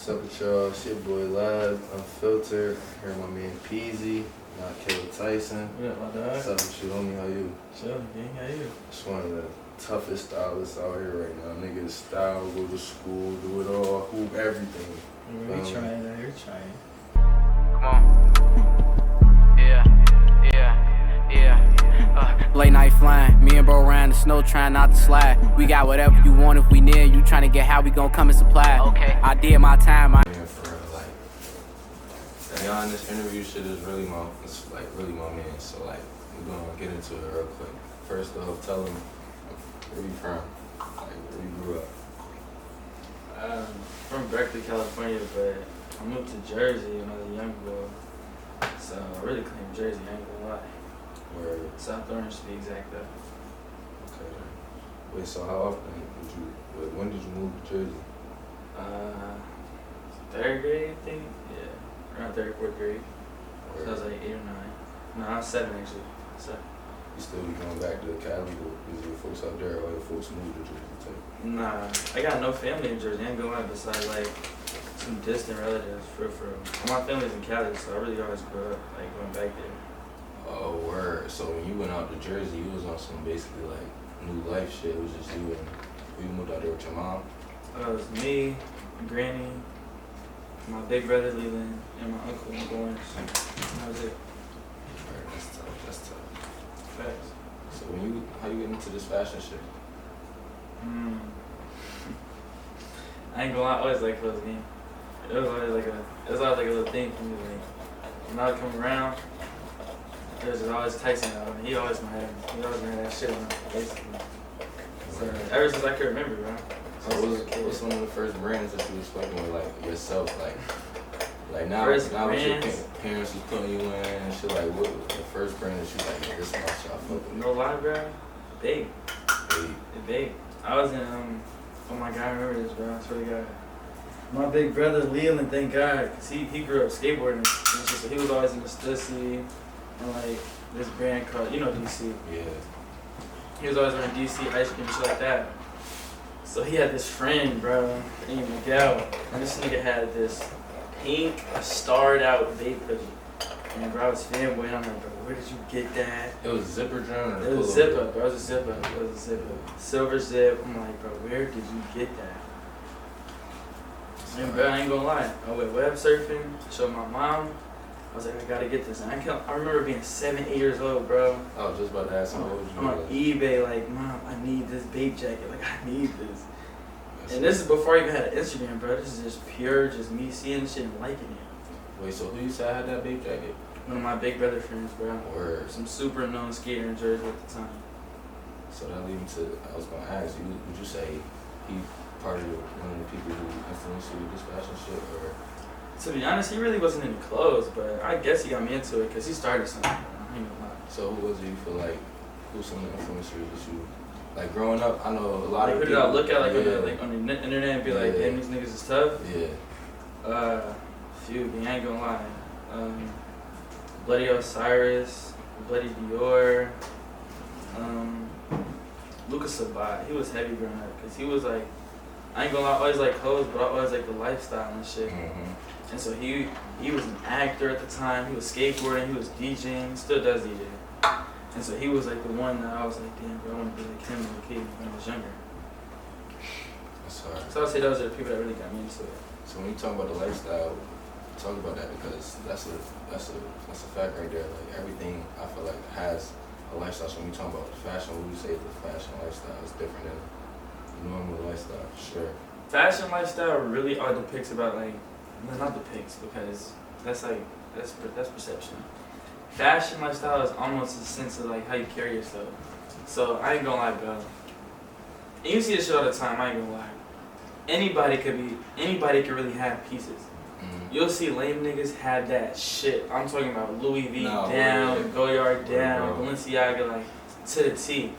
What's up with y'all? It's your boy Live, Unfiltered. Here with my man Peasy, NotKillTyson. Yeah, my dog. What's up with you, homie? How you? Chillin', gang. How you? Just one of the toughest stylists out here right now. Niggas style, go to school, do it all, hoop everything. We trying out here, trying. Come on. Yeah. Late night flying, me and bro around the snow trying not to slide. We got whatever you want if we near. You trying to get how we gon' come and supply. Okay. I did my time. Man, for real, like, to be honest, this interview shit is really really my man. So like, we're gonna get into it real quick. First off, tell him where you from, like where you grew up. From Berkeley, California, but I moved to Jersey when I was a young boy. So I really claim Jersey, I ain't gonna lie. Where? South Orange to be exact though. Okay. Wait, so how often when did you move to Jersey? Third grade, I think. Yeah, around third, fourth grade. So I was like 8 or 9. No, I was 7 actually. 7. You still be going back to Cali, or is your folks out there, or your folks moved to Jersey too? Nah, I got no family in Jersey. I ain't gonna lie, besides like some distant relatives, for real. My family's in Cali, so I really always grew up like going back there. Oh, word. So when you went out to Jersey, you was on some basically like new life shit. It was just you moved out there with your mom? It was me, Granny, my big brother Leland, and my uncle Orange. That was it. Word, that's tough. Facts. So how you get into this fashion shit? I ain't gonna lie, I always liked clothes game. It was always like a little thing for me. Like when I would come around, there was always Tyson out. He always had that shit on him, basically. So ever since I could remember, bro. So what's one of the first brands that you was fucking with, like yourself, like now with your parents was putting you in and shit, like what was the first brand that you like, yeah, this is my shop fuck with? No lie, bro. Babe. I was in oh my god, I remember this, bro. I swear to God. My big brother Leland, thank God, cause he grew up skateboarding. So he was always in the Stussy and like this brand called, you know, DC. Yeah. He was always wearing DC ice cream and shit like that. So he had this friend, bro, named Miguel, and this nigga had this pink starred out vape hoodie. And bro, I was fanboying. I'm like, bro, where did you get that? It was zipper joint or It was zipper, bro. It was a zipper. Silver zip. I'm like, bro, where did you get that? And bro, I ain't gonna lie. I went web surfing, showed my mom. I was like, I gotta get this. And I remember being 7, 8 years old, bro. I was just about to ask him what I'm on eBay, like, Mom, I need this vape jacket. Like, I need this. And this is before I even had an Instagram, bro. This is just pure, just me seeing this shit and liking it. Wait, so who you said had that vape jacket? One of my big brother friends, bro. Word. Some super known skater in Jersey at the time. So that leads me to, I was gonna ask you, would you say he part of one of the people who influenced you with this fashion shit, or? To be honest, he really wasn't into clothes, but I guess he got me into it because he started something. I ain't gonna lie. So who was it you feel like, who's some of the influencers that you, like growing up, I know a lot of people. Look at on the internet and be like, damn, these niggas is tough. Yeah. Few, I ain't gonna lie. Bloody Osiris, Bloody Dior, Lucas Sabat. He was heavy growing up because he was like, I ain't gonna lie, I always like clothes, but I always like the lifestyle and shit. Mm-hmm. And so he was an actor at the time. He was skateboarding. He was DJing. He still does DJ. And so he was like the one that I was like, damn, bro, I want to be like him as a kid when I was younger. That's hard. So I'd say those are the people that really got me into it. So when you talk about the lifestyle, talk about that because that's a fact right there. Like everything I feel like has a lifestyle. So when you talk about fashion, what would you say the fashion lifestyle is different than the normal lifestyle? Sure. Fashion lifestyle really all depicts about like, no, not depicts because that's perception. Fashion lifestyle is almost a sense of like how you carry yourself. So I ain't gonna lie, bro. And you see this shit all the time. I ain't gonna lie. Anybody could really have pieces. Mm-hmm. You'll see lame niggas have that shit. I'm talking about Louis V down, Goyard down, Balenciaga like to the T.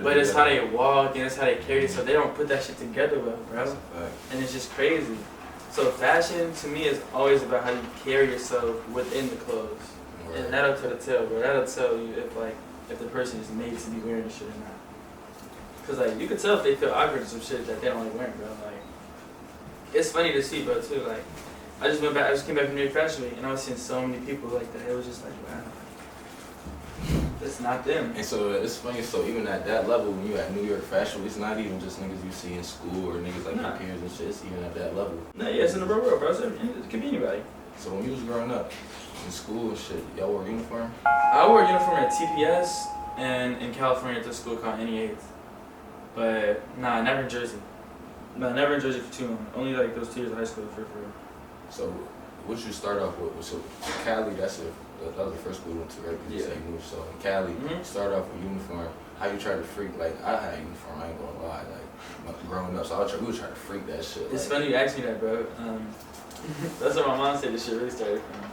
But it's how they walk and it's how they carry it, so they don't put that shit together well, bro. And it's just crazy. So fashion to me is always about how you carry yourself within the clothes. Right. And that'll tell, bro. That'll tell you if the person is made to be wearing the shit or not. Cause like you can tell if they feel awkward or some shit that they don't like wearing, bro. Like it's funny to see, bro, too. Like, I just came back from New York Fashion Week, and I was seeing so many people like that. It was just like, wow, it's not them. And so it's funny. So even at that level, when you at New York Fashion Week, it's not even just niggas you see in school or niggas like your peers and shit. It's even at that level. No, yeah, it's in the real world, bro. It could be anybody. So when you was growing up in school and shit, y'all wore uniform? I wore a uniform at TPS and in California at this school called NE8. But nah, never in Jersey. No, never in Jersey for too long. Only like those 2 years of high school for real. So what you start off with? So Cali, that was the first school we went to, right? Yeah. So you moved. So in Cali, you start off with uniform. How you try to freak? Like I had a uniform. I ain't gonna lie. Like growing up, so we was trying to freak that shit. It's funny you asked me that, bro. That's what my mom said this shit really started from.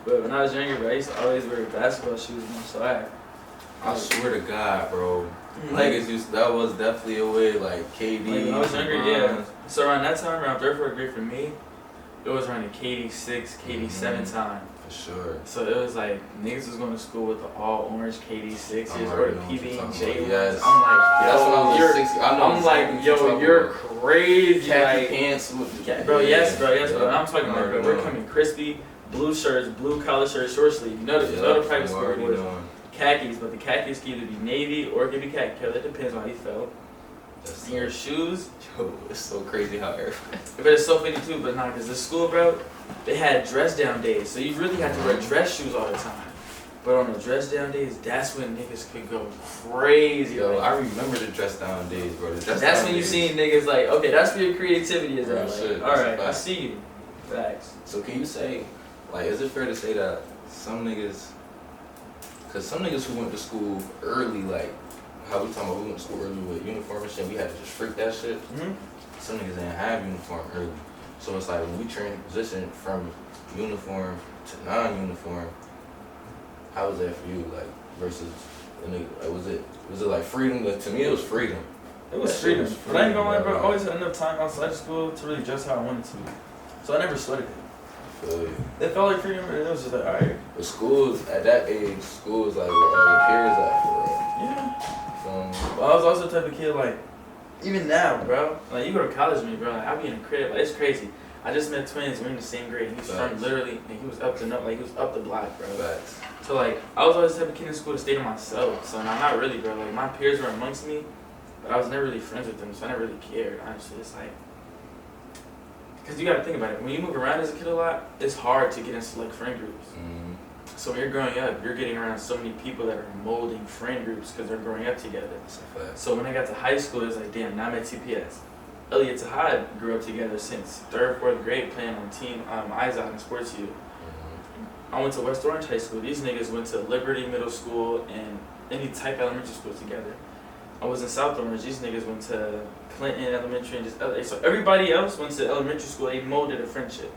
But when I was younger, bro, I used to always wear basketball shoes and swag. I swear to God, bro. Like that was definitely a way. Like KD. Like when I was younger, yeah. So around that time, around 3rd, 4th grade for me, it was around the KD 6, KD 7 time. For sure. So it was like niggas was going to school with the all orange KD 6s or the PB and J ones. Yes. I'm like, that's when I was 60. I'm like, yo, you're crazy. Khaki like, pants with bro. Yes, bro. And I'm talking about, bro, we're coming crispy, blue shirts, blue collar shirts, short sleeve. You know the private school boys. Khakis, but the khakis can either be navy or it can be khaki color. It depends on how you felt. And your shoes. Yo, it's so crazy how But it's so funny too, but nah, because the school, bro, they had dress down days. So you really had to wear dress shoes all the time. But on the dress down days, that's when niggas could go crazy. Yo, like, I remember the dress down days, bro. That's when you seen niggas like, okay, that's where your creativity is at. Like, all right, I see you. Facts. So can you say, like, is it fair to say that some niggas, because some niggas who went to school early, like, how we talking about we went to school early with uniform and shit, we had to just freak that shit. Some niggas didn't have uniform early. So it's like when we transition from uniform to non-uniform, how was that for you? Like versus the nigga, like was it like freedom? Like, to me it was freedom. It was freedom. But I ain't gonna lie, bro, I always had enough time outside of school to really dress how I wanted to. So I never sweated it. It felt like freedom, and it was just like, alright. But schools, at that age, schools like where all your peers at for real. Yeah. But I was also the type of kid, like, even now, bro, like, you go to college with me, bro, like, I be in a crib, like, it's crazy. I just met twins, we're in the same grade, and he was from literally, and he was up the block, bro. Facts. So, like, I was always the type of kid in school to stay to myself, so now, not really, bro, like, my peers were amongst me, but I was never really friends with them, so I never really cared, honestly. It's like, because you gotta think about it, when you move around as a kid a lot, it's hard to get into, like, friend groups. So when you're growing up, you're getting around so many people that are molding friend groups because they're growing up together. So when I got to high school, it was like, damn, now I'm at TPS. Elliot Tahad grew up together since 3rd, 4th grade playing on team IZOD and Sports U. I went to West Orange High School. These niggas went to Liberty Middle School and any type elementary school together. I was in South Orange. These niggas went to Clinton Elementary and just LA. So everybody else went to elementary school. They molded a friendship.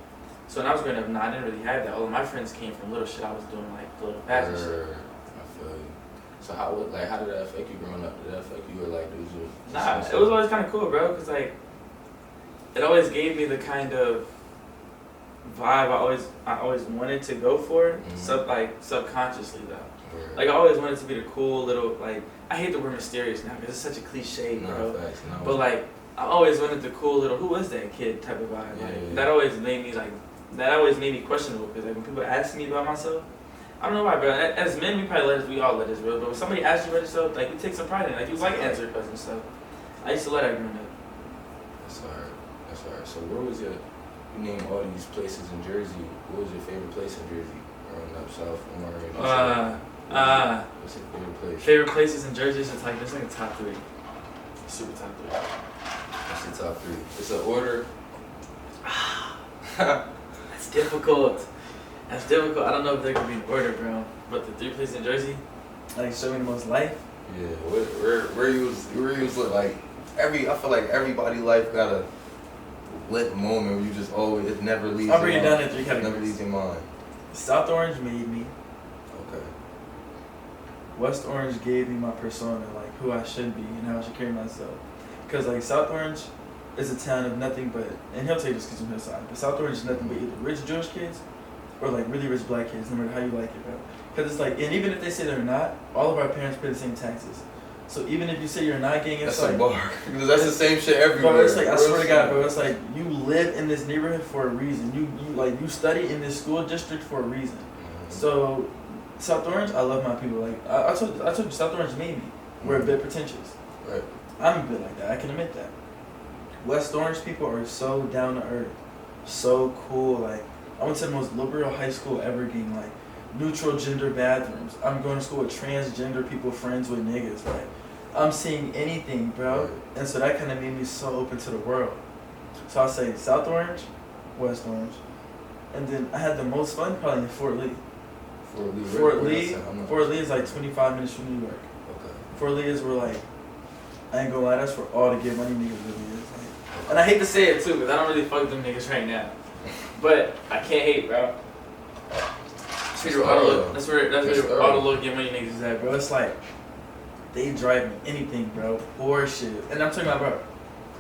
So when I was growing up, I didn't really have that. All of my friends came from little shit I was doing, like little pads and shit. I feel you. So how did that affect you growing up? Did that affect you or like did you? Nah, it was always kind of cool, bro. Cause like, it always gave me the kind of vibe I always wanted to go for. Subconsciously though. Right. Like I always wanted to be the cool little like. I hate the word mysterious now because it's such a cliche, bro. Facts, no. But like, I always wanted the cool little who is that kid type of vibe. Like that always made me like. That always made me questionable because like when people ask me about myself, I don't know why, bro. As men, we all let us, bro. But when somebody asks you about yourself, like you take some pride in it. Like you like answer questions and stuff. I used to let that growing up. That's hard. So where was you name all these places in Jersey. What was your favorite place in Jersey? Growing up south, what's your favorite place? Favorite places in Jersey is like there's like a top 3. Super top 3. What's the top 3? It's an order. That's difficult. I don't know if there could be an order, bro. But the 3 places in Jersey, like show me the most life. Yeah, where you was like I feel like everybody life got a lit moment where you just always it never leaves. I'll bring it down to 3 categories. Never leaves your mind. South Orange made me. Okay. West Orange gave me my persona, like who I should be and how I should carry myself. Cause like South Orange is a town of nothing but, and he'll tell you this because I'm hillside, but South Orange is nothing but either rich Jewish kids or like really rich black kids, no matter how you like it, bro. Cause it's like, and even if they say they're not, all of our parents pay the same taxes. So even if you say you're not gang, it's that's like a bar. Because that's the same shit everywhere. Bro, it's like I swear to God, bro, it's like you live in this neighborhood for a reason. You study in this school district for a reason. Mm-hmm. So South Orange, I love my people. Like I told you, South Orange made me. We're a bit pretentious. Right. I'm a bit like that. I can admit that. West Orange people are so down to earth, so cool. Like I went to the most liberal high school ever, getting like neutral gender bathrooms. I'm going to school with transgender people, friends with niggas. Like I'm seeing anything, bro. And so that kind of made me so open to the world. So I'll say South Orange, West Orange, and then I had the most fun probably in Fort Lee. Fort Lee is like 25 minutes from New York. Okay. Fort Lee is where like, I ain't gonna lie, that's where all the get money niggas really is. Like, and I hate to say it too, because I don't really fuck with them niggas right now. But I can't hate, bro. That's where all the little get money niggas is at, bro. It's like, they drive me anything, bro. Porsche. And I'm talking about, bro,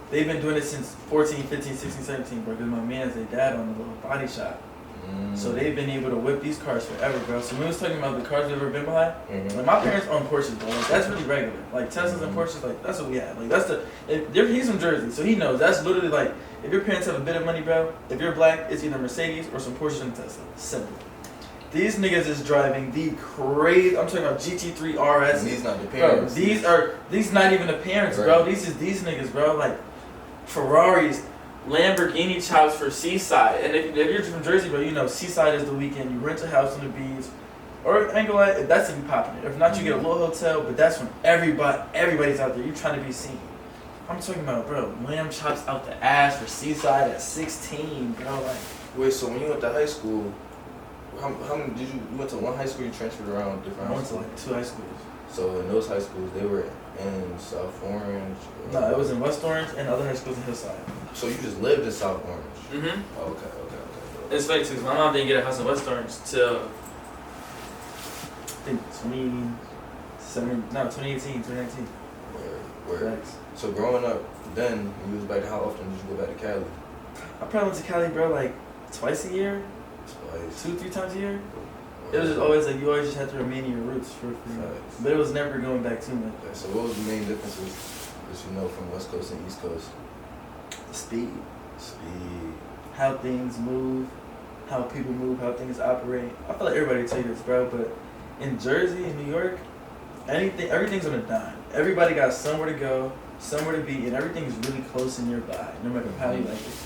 they've been doing it since 14, 15, 16, 17, bro. Because my man's their dad on a little body shop. So they've been able to whip these cars forever, bro. So when we was talking about the cars we've ever been behind, like my parents own Porsches, bro. Like, that's really regular. Like Teslas and Porsches, like that's what we have. Like that's he's from Jersey, so he knows. That's literally like, if your parents have a bit of money, bro, if you're black, it's either Mercedes or some Porsches and Tesla. Simple. These niggas is driving the crazy. I'm talking about GT3 RS. And these not the parents. Bro, these not even the parents, right. Bro. These niggas, bro. Like Ferraris, Lamborghini chops for Seaside. And if you're from Jersey, bro, you know Seaside is the weekend. You rent a house on the beach, or I ain't gonna lie, if that's if you popping it. If not, you get a little hotel. But that's when everybody's out there. You trying to be seen. I'm talking about, bro, lamb chops out the ass for Seaside at 16, bro. Like, wait, so when you went to high school, how many did you went to one high school? You transferred around different. I went to like 2 high schools. So in those high schools, they were in South Orange. No, it was in West Orange and other high schools in Hillside. So you just lived in South Orange. Mm-hmm. Oh, okay. It's funny too, 'cause my mom didn't get a house in West Orange till I think 2018, 2019. Where? So growing up, then when you was back, how often did you go back to Cali? I probably went to Cali, bro, like twice a year. Twice. 2-3 times a year. It was just always like you always just had to remain in your roots for but it was never going back too much. Okay, so what was the main differences that you know from West Coast and East Coast? Speed. How things move, how people move, how things operate. I feel like everybody tell you this, bro, but in Jersey and New York, everything's on a dime. Everybody got somewhere to go, somewhere to be, and everything's really close and nearby, no matter how you like it.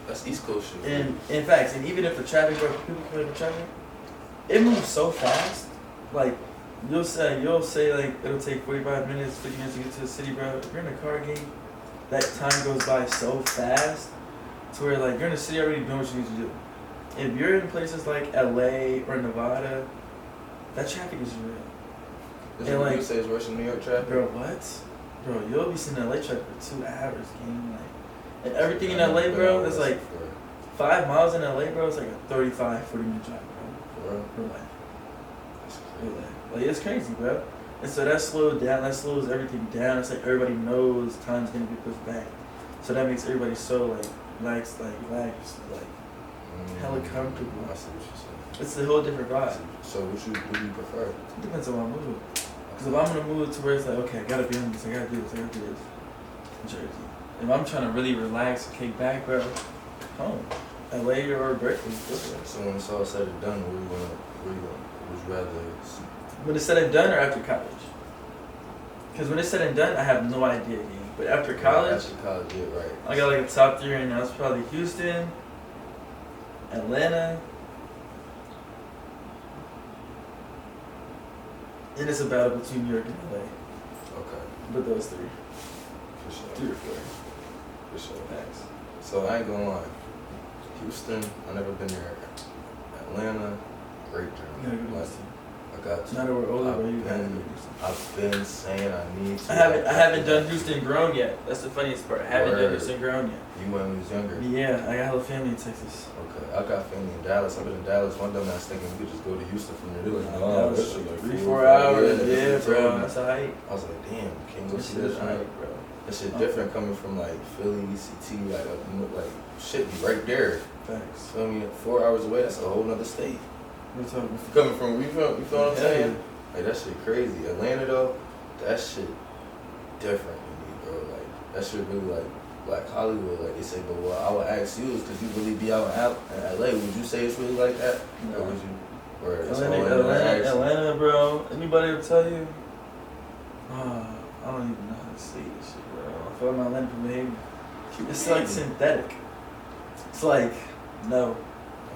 That's East Coast shit. And in fact, and even if the traffic, bro, people play the traffic, it moves so fast. Like you'll say like it'll take 45 minutes, 50 minutes to get to the city, bro. If you're in a car game, that time goes by so fast to where like you're in the city already doing what you need to do. If you're in places like LA or Nevada, that traffic is real. And like you say it's worse than New York traffic? Bro, what? Bro, you'll be sitting in LA traffic for 2 hours, game. Like, and everything in LA, bro, it's like 5 miles in LA, bro. It's like a 35, 40-minute drive, bro. For life. Like it's crazy, bro. And so that slows everything down. It's like everybody knows time's gonna be pushed back. So that makes everybody so like relaxed, hella comfortable. I see what you're saying. It's a whole different vibe. So what do you prefer? It depends on my mood. Because if I'm gonna move to where it's like, okay, I gotta be on this, I gotta do this, Jersey. If I'm trying to really relax and kick back, bro, home. LA or Berkeley. So when it's all said and done, where you going? Would you rather? When it's said and done or after college? Because when it's said and done, I have no idea, gang. But after college, yeah, right. I got like a top 3 right now. It's probably Houston, Atlanta, and it's a battle between New York and LA. Okay. But those 3. For sure. 3 or 4. For sure. Thanks. So I ain't gonna lie. Houston, I never been there. Atlanta, great journey. I got to. Now that we're older, I've been saying I need to. I haven't done Houston grown yet. That's the funniest part. I haven't done Houston grown yet. You when we was younger? Yeah, I got a little family in Texas. Okay, I got family in Dallas. I've been in Dallas. One time I was thinking we could just go to Houston from there. They were like, no, that shit like 3-4 hours. Yeah, bro. That's alright. I was like, damn, can't go see this shit, bro. That shit different coming from like Philly, CT, like shit be right there. Thanks. Feel me? 4 hours away. That's a whole nother state. We're talking coming from, you feel what I'm saying? Like that shit crazy. Atlanta though, that shit different to me, bro. Like, that shit really like Black Hollywood. Like they say, but what I would ask you is, cause you really be out in LA, would you say it's really like that? No. Or would you? Or Atlanta, bro. Anybody will tell you? I don't even know how to say this shit, bro. I feel my Atlanta behavior. It's like synthetic. It's like, no.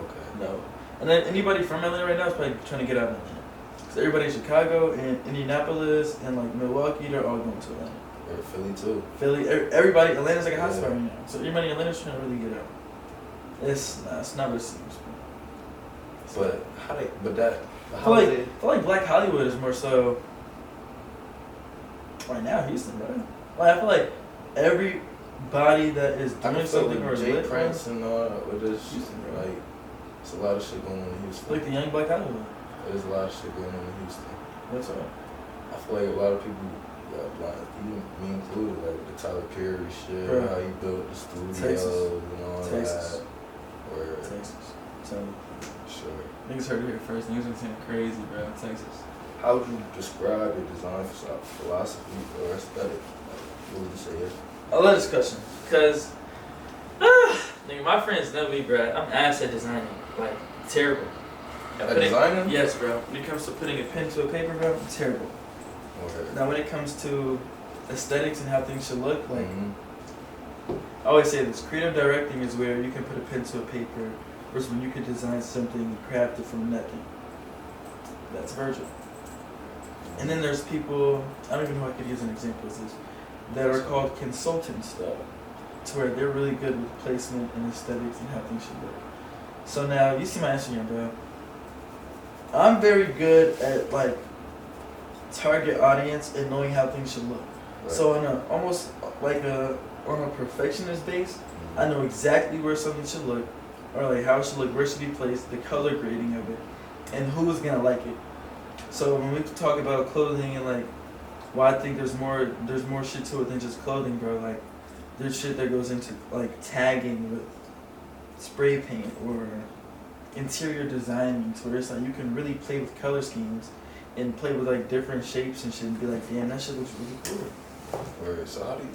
Okay. No. And then anybody from Atlanta right now is probably trying to get out of Atlanta. Because everybody in Chicago and Indianapolis and like Milwaukee, they're all going to Atlanta. Or Philly too. Philly, everybody, Atlanta's like a hotspot right now. So everybody in Atlanta's trying to really get out. It's not what it seems, bro. But I feel like Black Hollywood is more so right now Houston, bro. Like I feel like everybody that is doing something or Jay Prince and with this Houston, bro. Like it's a lot of shit going on in Houston. Like the young Black Hollywood. There's a lot of shit going on in Houston. That's right. I feel like a lot of people, me included, like the Tyler Perry shit, bro. how he built the studio Texas. and all Texas. that. Or Texas. Tell me. Sure. Niggas heard it here first. Niggas gonna sound crazy, bro. Texas. How would you describe your design philosophy or aesthetic? Like, what would you say is? I love this question because, nigga, my friends know me, bro. I'm ass at designing, like terrible. At designing? Yes, bro. When it comes to putting a pen to a paper, bro, I'm terrible. Okay. Now, when it comes to aesthetics and how things should look, like I always say this: creative directing is where you can put a pen to a paper, versus when you can design something and craft it from nothing. That's Virgil. And then there's people, I don't even know how I could use an example of this, that are called consultants, though, to where they're really good with placement and aesthetics and how things should look. So now, you see my Instagram, bro. I'm very good at, like, target audience and knowing how things should look. Right. So on a, almost like on a perfectionist base, I know exactly where something should look, or like how it should look, where it should be placed, the color grading of it, and who's gonna like it. So when we talk about clothing and like why I think there's more shit to it than just clothing, bro. Like there's shit that goes into like tagging with spray paint or interior designing, to where it's like you can really play with color schemes and play with like different shapes and shit and be like, damn, that shit looks really cool. Right. So how do you,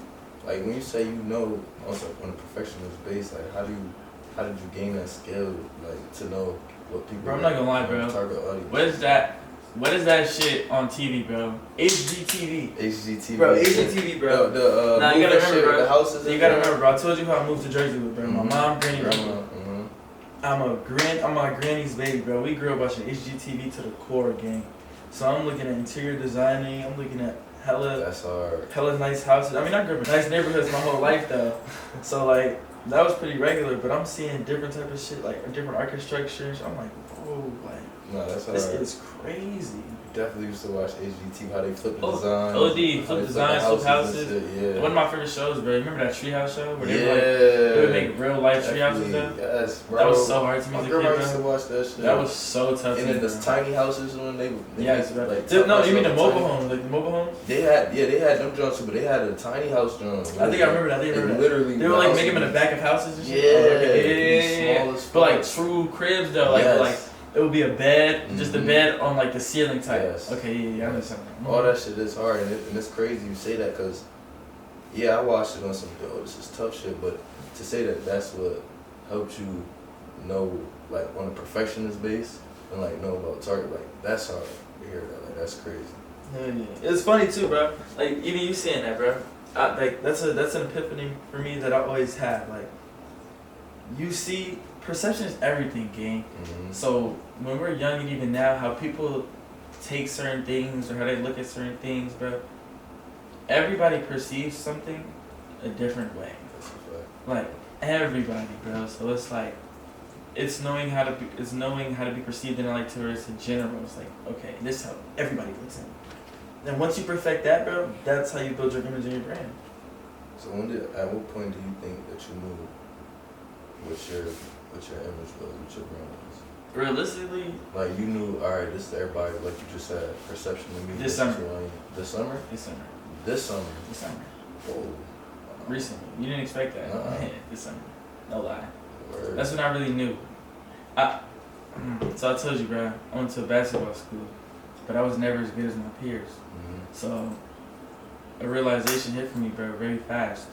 like when you say you know also on a perfectionist base, like how did you gain that skill, like to know what people? Bro, I'm not gonna lie, bro. Target audience. What is that shit on TV, bro? HGTV. HGTV. Bro, HGTV, bro. Nah, you gotta remember, bro. The houses. You gotta remember, bro. I told you how I moved to Jersey with, bro. My mom, granny, grandma. I'm my granny's baby, bro. We grew up watching HGTV to the core, gang. So I'm looking at interior designing. I'm looking at That's hard. hella nice houses. I mean, I grew up in nice neighborhoods my whole life, though. So like that was pretty regular. But I'm seeing different type of shit, like different architectures. I'm like, whoa, like. No, that's hard. This is crazy. Definitely used to watch HGTV, how they flip the design. Flip designs, flip houses. Yeah. One of my favorite shows, bro. Remember that treehouse show where they would make real life treehouses though? Yes, bro. That was so hard to me as a kid, bro. I used to watch that shit. That was so tough. And then the tiny houses when they yes, bro. Like, no, you mean the mobile homes? Like the mobile homes? They had them joints too, but they had a tiny house joint. I think I remember that. Literally, they were like making them in the back of houses and shit. Yeah. But like true cribs though, like it would be a bed, just a bed on like the ceiling type. Yes. Okay, yeah, I understand. All that shit is hard, and it's crazy you say that because, I watched it on some, this is tough shit, but to say that that's what helped you know, like, on a perfectionist base, and, like, know about target, like, that's hard to hear that, like, that's crazy. Yeah. It's funny, too, bro. Like, even you saying that, bro. Like, that's an epiphany for me that I always had. Like, you see, perception is everything, gang. Mm-hmm. So when we're young and even now, how people take certain things or how they look at certain things, bro. Everybody perceives something a different way. That's a fact. Like everybody, bro. So it's like it's knowing how to be perceived in a like to it's a general. It's like, okay, this is how everybody looks at it. Then once you perfect that, bro, that's how you build your image and your brand. So at what point do you think that you knew what your image was, what your brand was? Realistically, like you knew, all right, this is everybody, like you just said, perception to me. This summer. This summer? This summer. This summer. This summer. Whoa. Recently. You didn't expect that. Uh-uh. This summer. No lie. Word. That's when I really knew. So I told you, bro, I went to a basketball school, but I was never as good as my peers. Mm-hmm. So a realization hit for me, bro, very fast.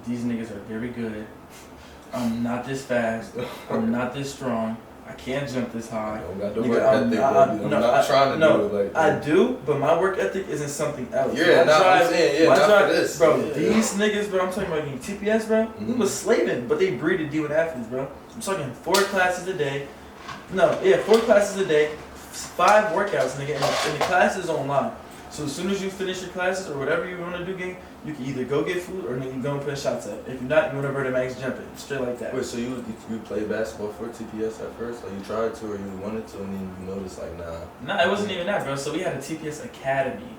These niggas are very good. I'm not this fast. I'm not this strong. I can't jump this high. I'm not trying to do it like that. I do, but my work ethic isn't something else. Yeah, I'm saying, not for this. Bro, these niggas, bro, I'm talking about getting TPS, bro, we was slaving, but they breeded D1 athletes, bro. I'm talking 4 classes a day. 4 classes a day, 5 workouts, nigga, and the class is online. So as soon as you finish your classes or whatever you want to do, gang, you can either go get food or then you go and put shots up. If you're not, you want to Verta Max jump it. Straight like that. Wait, so you played basketball for TPS at first? Like you tried to or you wanted to and then you noticed like, nah. Nah, it wasn't even that, bro. So we had a TPS academy.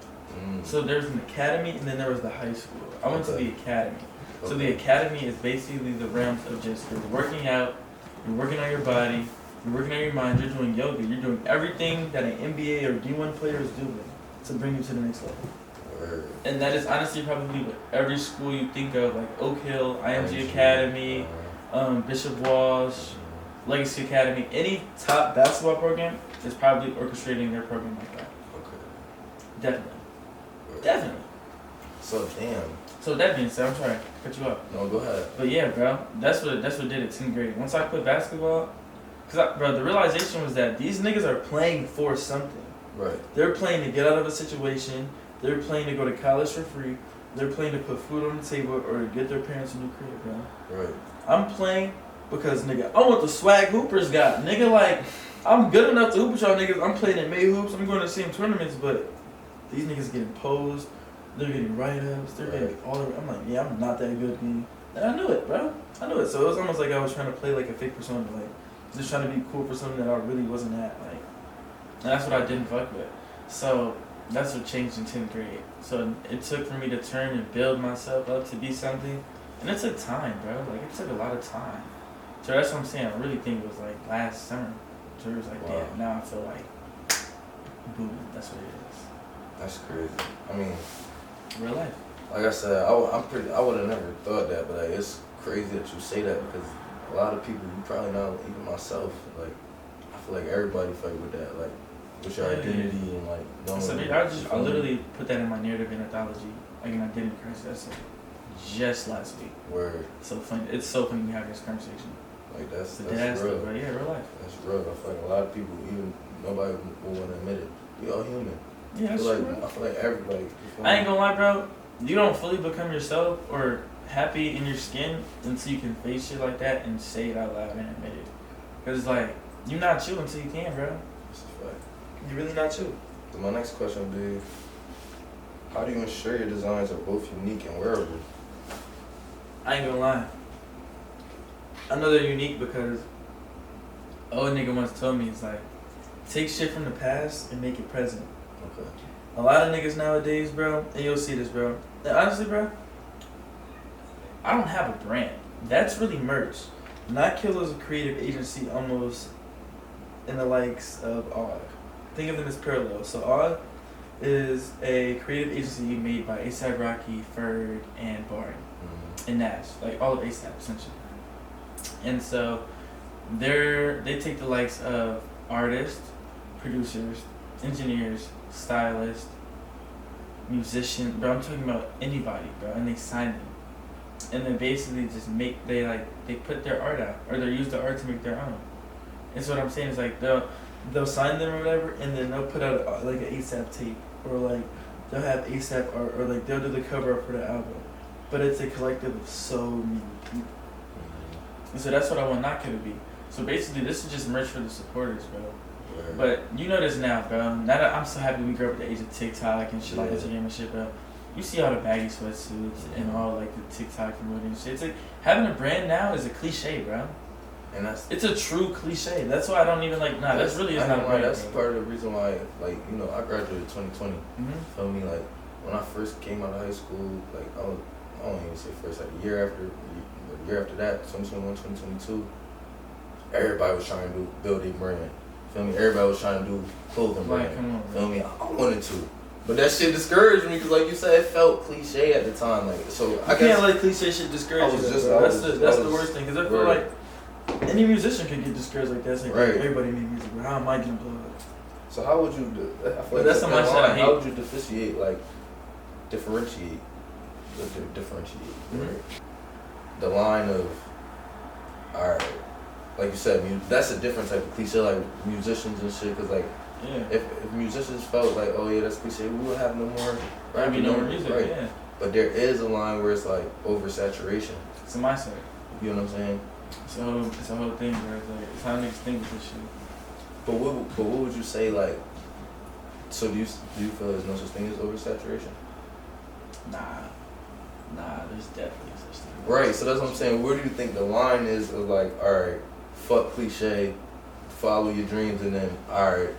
So there's an academy and then there was the high school. I went to the academy. So the academy is basically the realms of just you're working out, you're working on your body, you're working on your mind, you're doing yoga, you're doing everything that an NBA or D1 player is doing to bring you to the next level. And that is honestly probably what every school you think of, like Oak Hill, IMG Academy, Bishop Walsh, Legacy Academy, any top basketball program is probably orchestrating their program like that. Okay. Definitely. So that being said, I'm sorry to cut you off. No, go ahead. But yeah, bro, that's what did it 10th grade. Once I quit basketball, bro, the realization was that these niggas are playing for something. Right. They're playing to get out of a situation. They're playing to go to college for free. They're playing to put food on the table or to get their parents a new crib, bro. Right. I'm playing because, nigga, I want the swag Hoopers got. Nigga, like, I'm good enough to hoop with y'all niggas. I'm playing in May hoops. I'm going to the same tournaments, but these niggas getting posed. They're getting write-ups. They're getting all the... I'm like, yeah, I'm not that good, man. And I knew it, bro. I knew it. So it was almost like I was trying to play like a fake persona, like, just trying to be cool for something that I really wasn't at, like. And that's what I didn't fuck with. So that's what changed in 10th grade. So it took for me to turn and build myself up to be something. And it took time, bro. Like, it took a lot of time. So that's what I'm saying. I really think it was like last summer. So it was like, damn, now I feel like, boom, that's what it is. That's crazy. I mean, real life. Like I said, I would have never thought that, but like, it's crazy that you say that because a lot of people, you probably not, even myself, like, I feel like everybody fight with that, like, with your identity and like, I literally put that in my narrative in anthology, like an identity crisis essay, just last week. Word. So funny. It's so funny we have this conversation. Like that's real. Stuff, right? Yeah, real life. That's real. I feel like a lot of people, even nobody will want to admit it. We all human. Yeah, that's true. I feel like everybody. I ain't gonna lie, bro. You don't fully become yourself or happy in your skin until you can face shit like that and say it out loud and admit it. Cause it's like you're not you until you can, bro. That's a fact. You're really not you. So my next question would be, how do you ensure your designs are both unique and wearable? I ain't gonna lie. I know they're unique because old nigga once told me, it's like, take shit from the past and make it present. Okay. A lot of niggas nowadays, bro, and you'll see this, bro. And honestly, bro, I don't have a brand. That's really merch. NotKill is a creative agency almost in the likes of OG. Think of them as parallel. So OG is a creative agency made by A$AP Rocky, Ferg, and Barton, and Nash. Like all of A$AP, essentially. And so they take the likes of artists, producers, engineers, stylists, musicians, bro, I'm talking about anybody, bro, and they sign them. And then basically just they put their art out, or they use the art to make their own. And so what I'm saying is like they'll sign them or whatever, and then they'll put out like an A$AP tape, or like they'll have A$AP art, or like they'll do the cover up for the album. But it's a collective of so many people. And so that's what I want NotKill to be. So basically this is just merch for the supporters, bro. Yeah. But you know this now, bro. Now that I'm so happy we grew up at the age of TikTok and shit like Instagram and shit, bro. You see all the baggy sweatsuits and all like the TikTok promoting and shit. It's like having a brand now is a cliche, bro. And it's a true cliche. That's why I don't even like. Nah, that's really is not a brand. That's part of the reason why, like, you know, I graduated 2020. Feel me? Like when I first came out of high school, like I don't even say first, like a year after that, 2021, 2022, everybody was trying to build a brand. Feel me? Everybody was trying to do clothing brand. Come on, feel me? I wanted to. But that shit discouraged me because, like you said, it felt cliche at the time. Like, so I can't let cliche shit discourage you. That's the worst thing. Because I feel like any musician could get discouraged like that. It's like, everybody make music, but how am I getting blown up? So how would you do? I feel like that's the mindset I hate. How would you differentiate like differentiate, right? The line of, alright, like you said, that's a different type of cliche, like musicians and shit, cause like, if musicians felt like, oh yeah, that's cliche, we would have no more rapping, no more music, right? Yeah. But there is a line where it's like oversaturation. It's a mindset. You know what I'm saying? So it's a whole thing, bro. It's how niggas think with this shit. But what would you say, like, so do you feel there's no such thing as oversaturation? Nah, there's definitely such thing. Right, so that's what I'm saying. Where do you think the line is of like, alright, fuck cliche, follow your dreams, and then, alright,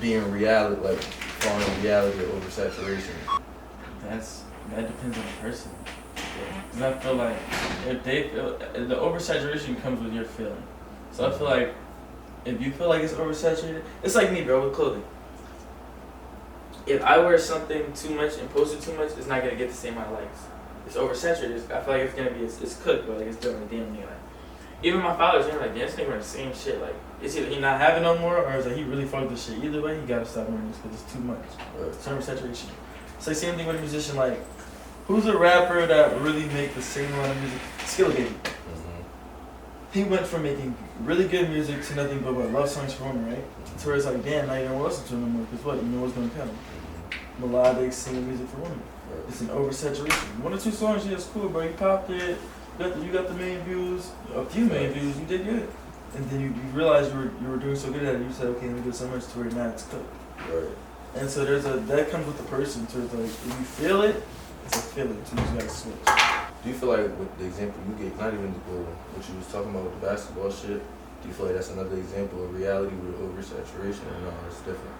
being reality, like, falling in reality or oversaturation? That depends on the person. Because I feel like if the oversaturation comes with your feeling. So I feel like if you feel like it's oversaturated, it's like me, bro, with clothing. If I wear something too much and post it too much, it's not gonna get the same amount of likes. It's oversaturated. I feel like it's gonna be it's cooked, but like it's doing a damn thing. Like even my followers, they're like, damn, this nigga wearing the same shit. Like it's either he not having no more, or it's like he really fucked this shit. Either way, he gotta stop wearing this because it's too much. It's oversaturation. It's like same thing with a musician. Like who's a rapper that really make the same amount of music? Skill Baby. He went from making really good music to nothing but what, love songs for women, right? So it's like, damn, now you don't listen to him anymore, because what? You know what's going to come. Melodic, singing music for women. It's an oversaturation. 1 or 2 songs, yeah, it's cool, bro. You popped it, you got the million views, a few million views, you did good. And then you realized you were doing so good at it, you said, okay, let me do so much to where now it's cooked. Right. And so that comes with the person, so it's like, if you feel it, it's a feeling, so you just got to switch. Do you feel like with the example you gave, not even what you was talking about with the basketball shit, do you feel like that's another example of reality with oversaturation, or no, it's different?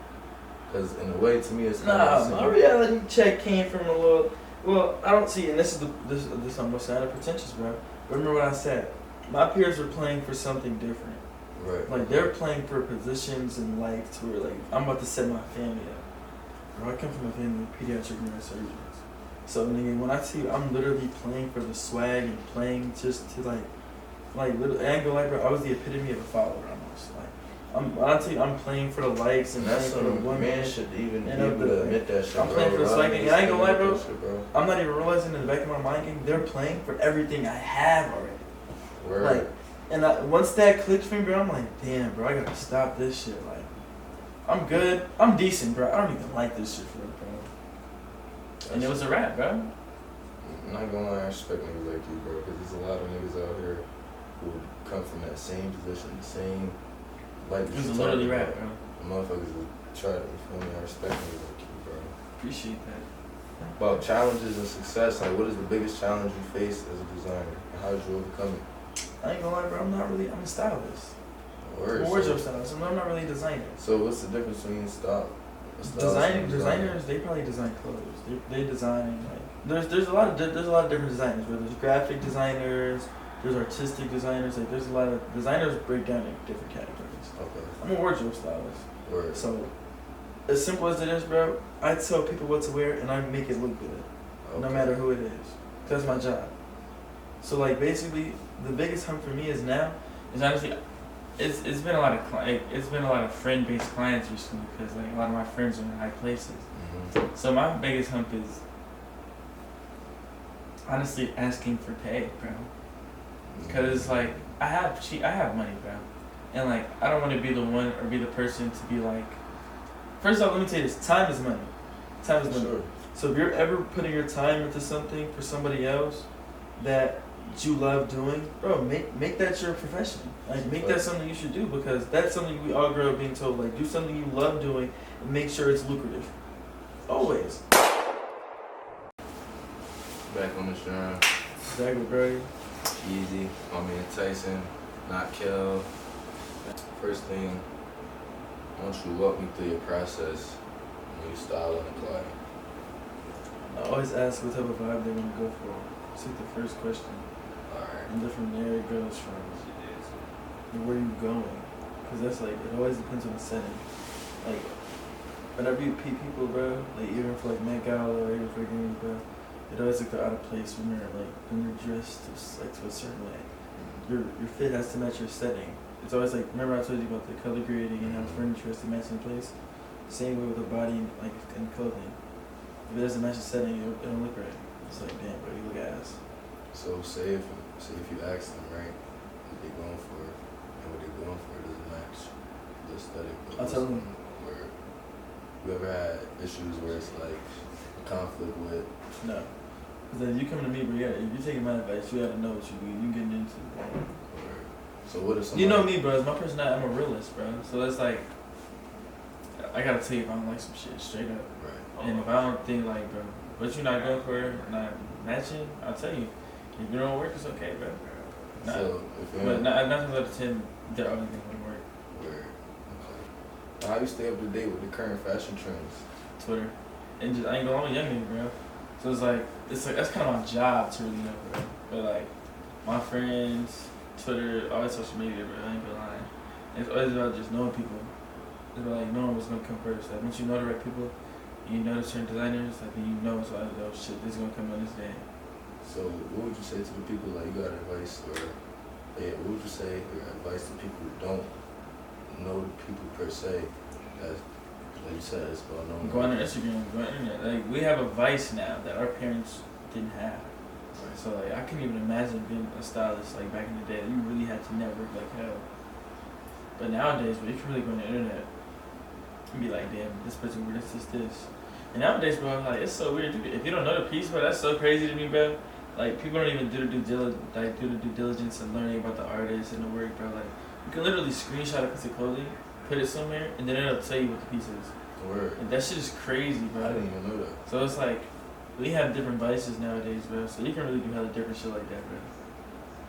Because in a way, to me, it's kind of my reality check came from a little. Well, I don't see, and this almost sounded pretentious, bro. Remember what I said? My peers are playing for something different. Right. Like they're playing for positions in life to where like I'm about to set my family up. Bro, I come from a family of pediatric neurosurgeons. So nigga, when I see I'm literally playing for the swag and playing just to like literally, I ain't gonna lie, bro, I was the epitome of a follower almost. Like I'm playing for the likes and that's playing for the women. Man should even be able to admit that shit. I'm playing for the swag and I ain't gonna lie, bro. I'm not even realizing in the back of my mind game, they're playing for everything I have already. Word. Like, and once that clicked for me, bro, I'm like, damn, bro, I gotta stop this shit. Like, I'm good, I'm decent, bro. I don't even like this shit for it, bro. And it was a rap, bro. I'm not gonna lie, I respect niggas like you, bro, because there's a lot of niggas out here who come from that same position, same, like, it was literally rap, bro. Motherfuckers would try to, you feel me? I respect niggas like you, bro. Appreciate that. About challenges and success, like, what is the biggest challenge you face as a designer, and how did you overcome it? I ain't gonna lie, bro, I'm a stylist. Word, I'm a wardrobe stylist, I'm not really a designer. So what's the difference between Designers, they probably design clothes. They design like there's a lot of different designers. Where there's graphic designers, there's artistic designers. Like there's a lot of designers break down in different categories. Okay. I'm a wardrobe stylist. Word. So as simple as it is, bro, I tell people what to wear and I make it look good, no matter who it is. That's my job. So like basically, the biggest hump for me is honestly. It's been a lot of friend-based clients recently because like a lot of my friends are in high places. Mm-hmm. So my biggest hump is honestly asking for pay, bro. Because like I have money, bro, and like I don't want to be the one or be the person to be like. First off, let me tell you this: time is money. Time is money. Sure. So if you're ever putting your time into something for somebody else that you love doing, bro, make that your profession. Like make that something you should do, because that's something we all grow up being told. Like do something you love doing and make sure it's lucrative. Always. Back on the strand. Exactly, bro. Easy. My man Tyson. NotKill. First thing, I want you to walk me through your process when you style and apply. I always ask what type of vibe they want to go for. It's like the first question. Alright. And different there it goes from where you going, because that's like it always depends on the setting. Like whenever you meet people, bro, like even for like Met Gala or even for games, bro, it always like they're out of place when you're dressed to a certain way. Your fit has to match your setting. It's always like, remember I told you about the color grading and how furniture has to match in place. Same way with the body, like in clothing. If it doesn't match the setting, it don't look right. It's like, damn, bro, you look ass. So say if you ask them, right, what they going for, and what they're going for doesn't match the aesthetic. I'll tell them. Where you ever had issues where it's like a conflict with? No. Because if you come to me, bro, if you're taking my advice, you gotta know what you getting into, bro. So what if somebody... You know me, bro. It's my personality. I'm a realist, bro. So it's like, I gotta tell you if I don't like some shit, straight up. Right. And if I don't think like, bro, what you not going for, not matching, I'll tell you. If it don't work, it's okay, bro. Nah. So if but 9 times out of 10, they're only gonna work. Word. Okay. How you stay up to date with the current fashion trends? Twitter. And just, I ain't gonna, I'm a young nigga, bro. So it's like that's kind of my job to really know, bro. But like, my friends, Twitter, all that social media, bro, I ain't gonna lie. It's always about just knowing people. It's about like knowing what's gonna come first. Like once you know the right people, you know the certain designers, like then you know it's like, oh shit, this is gonna come on this day. So what would you say to the people, like you got advice, or what would you say your advice to people who don't know the people per se, as like you said, it's about knowing. Go on their Instagram, go on the internet. Like we have a vice now that our parents didn't have. Right. So like I couldn't even imagine being a stylist like back in the day. You really had to network like hell. But nowadays, bro, you can really go on the internet and be like, damn, this person wore this. And nowadays, bro, like it's so weird. If you don't know the piece, bro, that's so crazy to me, bro. Like people don't even do the due diligence and learning about the artist and the work, bro. Like you can literally screenshot a piece of clothing, put it somewhere, and then it'll tell you what the piece is. Word. And that shit is crazy, bro. I didn't even know that. So it's like we have different vices nowadays, bro. So you can really do hella different shit like that, bro.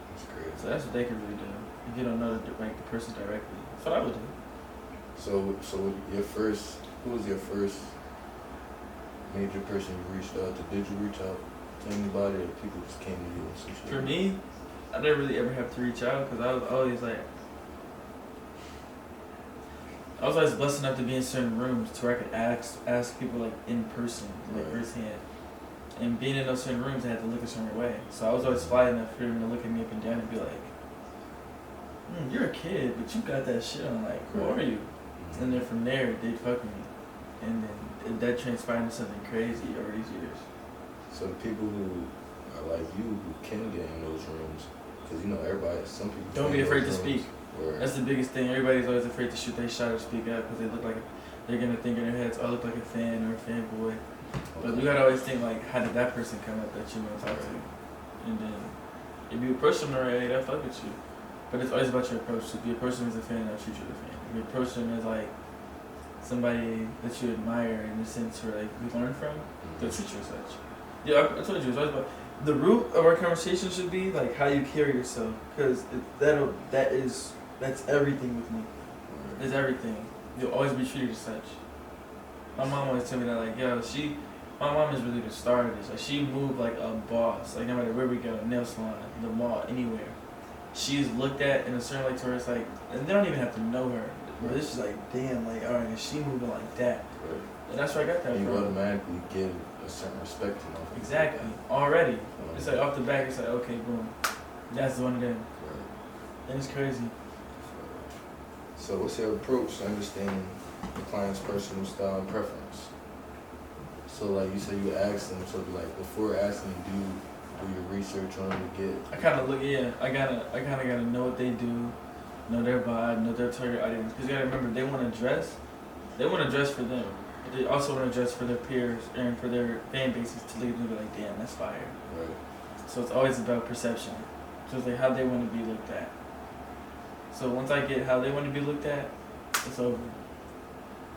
That's crazy. So that's what they can really do if you don't know the person directly. That's what I would do. So who was your first major person you reached out to? Did you reach out to anybody, or people just came to you and some shit? For me, I didn't really ever have to reach out because I was always like, I was always blessed enough to be in certain rooms to where I could ask people like in person, like Right. firsthand. And being in those certain rooms, I had to look a certain way. So I was always fly enough for them to look at me up and down and be like, you're a kid, but you got that shit on. Like, who are you? And then from there, they'd fuck with me. And then that transpired into something crazy over these years. So the people who are like you, who can get in those rooms, because you know everybody, some people don't be afraid to speak. Or, that's the biggest thing. Everybody's always afraid to shoot their shot or speak up because they look like they're gonna think in their heads, I look like a fan or a fanboy. But you gotta always think like, how did that person come up that you want to talk to? And then if you approach them the right way, they'll fuck with you. But it's always about your approach. So if you approach them as a fan, they'll treat you as a fan. If you approach them as like somebody that you admire in the sense where like you learn from, they'll treat you as such. Yeah, I told you, it's always about the root of our conversation should be like how you carry yourself, because that's everything with me. It's everything. You'll always be treated as such. My mom always tell me that, like, yo, my mom is really the star of this. Like, she moved like a boss. Like, no matter where we go, nail salon, the mall, anywhere, she's looked at in a certain way to where it's like, and they don't even have to know her. But it's just like, damn, like, all right, is she moving like that? Right. And that's where I got that from. You automatically give a certain respect to them. Exactly. Already. It's like off the back, it's like, okay, boom. That's one of them. Right. And it's crazy. So what's your approach to understanding the client's personal style and preference? So like you said, you ask them, so like before asking, do your research on them to get. I kind of look, yeah. I kind of gotta know what they do, know their vibe, know their target audience. Because you gotta remember, they want to dress. They want to dress for them. But they also want to dress for their peers and for their fan bases to look at them and be like, damn, that's fire. Right. So it's always about perception. So it's like how they want to be looked at. So once I get how they want to be looked at, it's over.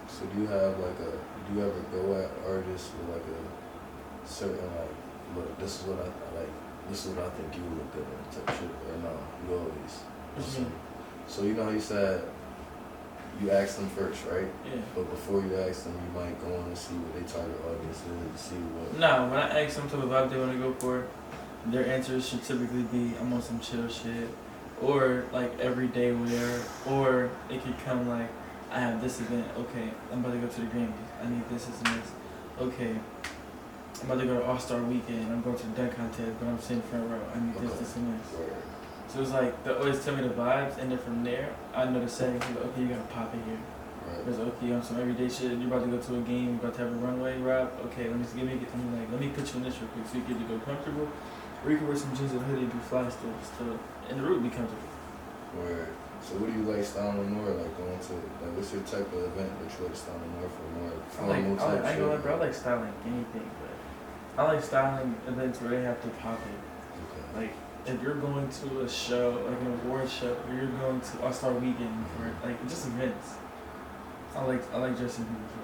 So do you ever go at artists with like a certain like, look, this is what I like, this is what I think you would look good in type shit, or no, you always. What you mean? So you know how you said you ask them first, right? Yeah. But before you ask them, you might go on and see what their target audience is and see what. No, when I ask them type of vibe they want to go for, their answers should typically be, I'm on some chill shit, or like everyday wear, or it could come like, I have this event, okay, I'm about to go to the Grammys, I need this and this, okay, I'm about to go to All-Star Weekend, I'm going to the dunk contest, but I'm sitting front row, I need this and this. Right. So it's like, they always tell me the vibes, and then from there, I know the setting, okay, you gotta pop it here. There's okay on some everyday shit. You're about to go to a game. You're about to have a runway rap. Okay, let me put you in this real quick so you get to go comfortable. Or you can wear some jeans and a hoodie and be fly still, and the root be comfortable. Word. So what do you like styling more? Like going to, like what's your type of event that you like styling more for? More formal type I shit? ain't gonna lie, bro. I like styling anything, but I like styling events where they have to pop it. Okay. Like if you're going to a show, like an award show, or you're going to All-Star Weekend for like just events. I like dressing people for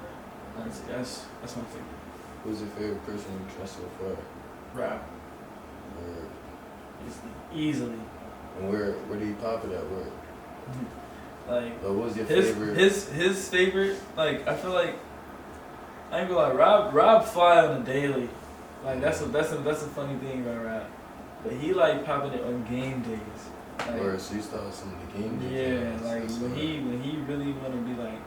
that. That's my favorite. Who's your favorite person you dress so far? Rap. Word. Easily. And where do you pop it at? Where? Like, what was your favorite? His favorite, like, I feel like, I ain't gonna lie, Rob fly on a daily. Like, that's a funny thing about Rob. But he like popping it on game days. Like, or so you start some of the game days. Yeah, like when he really wanna be like,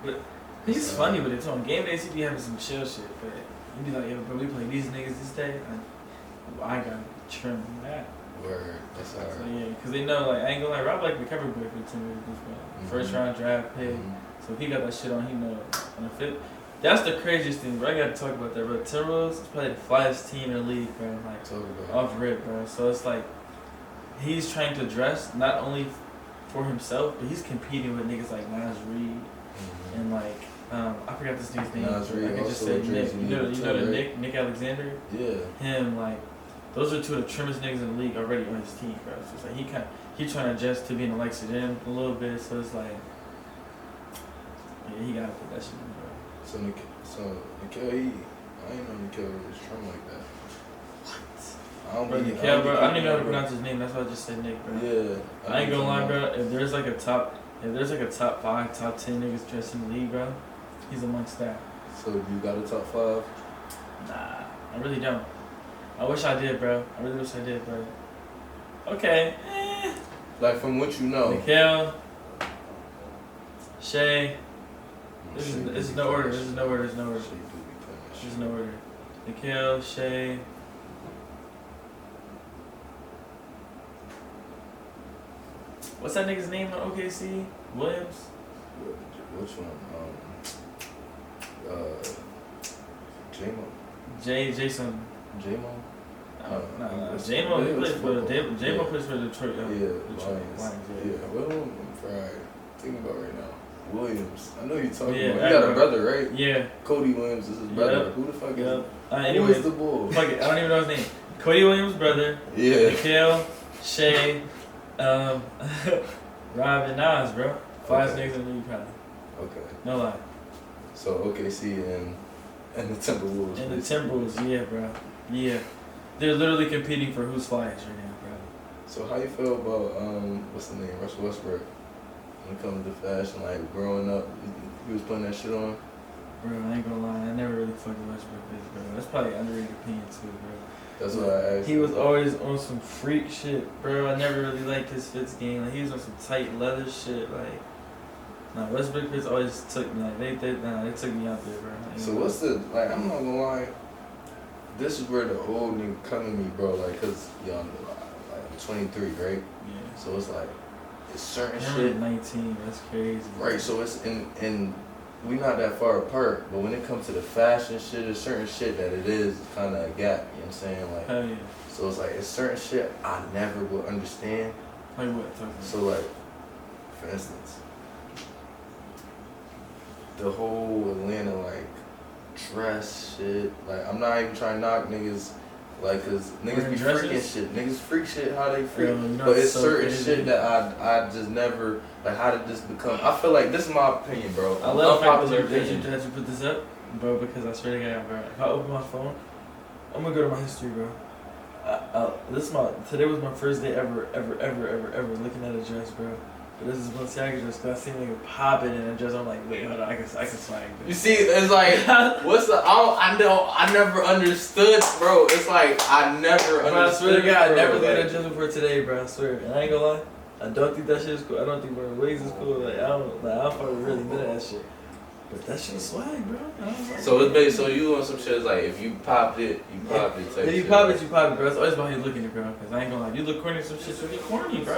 but he's funny, but it's on game days he be having some chill shit. But he be like, yo, bro, we play these niggas this day. I gotta trim that. Word, that's alright. So yeah, cause they know like I ain't gonna lie, Rob like the cover boy for the team at this point. First round draft pick. So if he got that shit on, he know on the fifth. That's the craziest thing, bro. I gotta talk about that, bro. Timberwolves is probably the flyest team in the league, bro. Like off rip, bro. So it's like he's trying to dress not only for himself, but he's competing with niggas like Nas Reed and like I forgot this nigga's name. Nas Reed, I could just say Nick. You know the Nick Alexander. Yeah. Him like. Those are two of the trimmest niggas in the league already on his team, bro. So it's like he trying to adjust to being the likes of them a little bit. So it's like, yeah, he gotta put that shit in, bro. So Nikhil, I ain't know Nikhil was trim like that. What? I don't Nikhil, bro. I don't even know how to pronounce his name. That's why I just said Nick, bro. Yeah. I ain't gonna lie, bro. If there's like a top 5, top 10 niggas dressed in the league, bro, he's amongst that. So you got a top 5? Nah, I really don't. I wish I did, bro. I really wish I did, bro. Okay. Like from what you know. Nikhil. Shay. This is no order. There's no order. Nikhil, Shay. What's that nigga's name on OKC? Williams? Which one? Jason. J-Mo? No. J-Mo plays for Detroit. Lions. Yeah. What am I thinking about right now? Williams. I know you're talking about. You got a brother, right? Yeah. Cody Williams is his brother. Who the fuck is anyway, who is the bull? Fuck it. I don't even know his name. Cody Williams' brother. Yeah. Nikhil, Shay, Rob and Nas, bro. 5 niggas in the league, probably. Okay. No lie. So OKC and the Timberwolves. And the Timberwolves, yeah, bro. Yeah. They're literally competing for who's flyest right now, bro. So how you feel about what's the name? Russell Westbrook. When it comes to fashion, like growing up, he was putting that shit on. Bro, I ain't gonna lie, I never really fucked with Westbrook, bro. That's probably an underrated opinion too, bro. That's what I asked. He was always on some freak shit, bro. I never really liked his fits game. Like he was on some tight leather shit, like. Nah, Westbrook fits always took me. Like they took me out there, bro. So what's the like? I'm not gonna lie. This is where the old nigga come to me, bro. Like, cause young, like I'm 23, right? Yeah. So it's like, it's certain shit. 19, that's crazy. Right. So it's and we not that far apart, but when it comes to the fashion shit, there's certain shit that it is kind of a gap. You know what I'm saying? Like, hell yeah. So it's like it's certain shit I never would understand. Like what? So like, for instance, the whole Atlanta like dress shit. Like I'm not even trying to knock niggas, like, cause niggas be freaking shit. Niggas freak shit how they freak. But it's so certain shit that I just never, like, how did this become? I feel like this is my opinion, bro. I love popular opinion that you put this up, bro, because I swear to God, bro, if I open my phone, I'm gonna go to my history, bro. Today was my first day ever looking at a dress, bro. But this is Balenciaga dress, cause I seen nigga popping in a dress. I'm like, wait, hold on, I can swag this. You see, it's like, what's the? I never understood, bro. It's like I never understood. I swear to God, I never looked at a dress before today, bro. I swear, and I ain't gonna lie, I don't think that shit is cool. I don't think wearing wigs is cool. Like I don't fucking really good at that shit. But that shit swag, bro. So it's based. So you on some shit like if you popped it, you popped it. If you pop it, you pop it, bro. It's always about how you looking at it, bro. Cause I ain't gonna lie, you look corny, some shit should be corny, bro.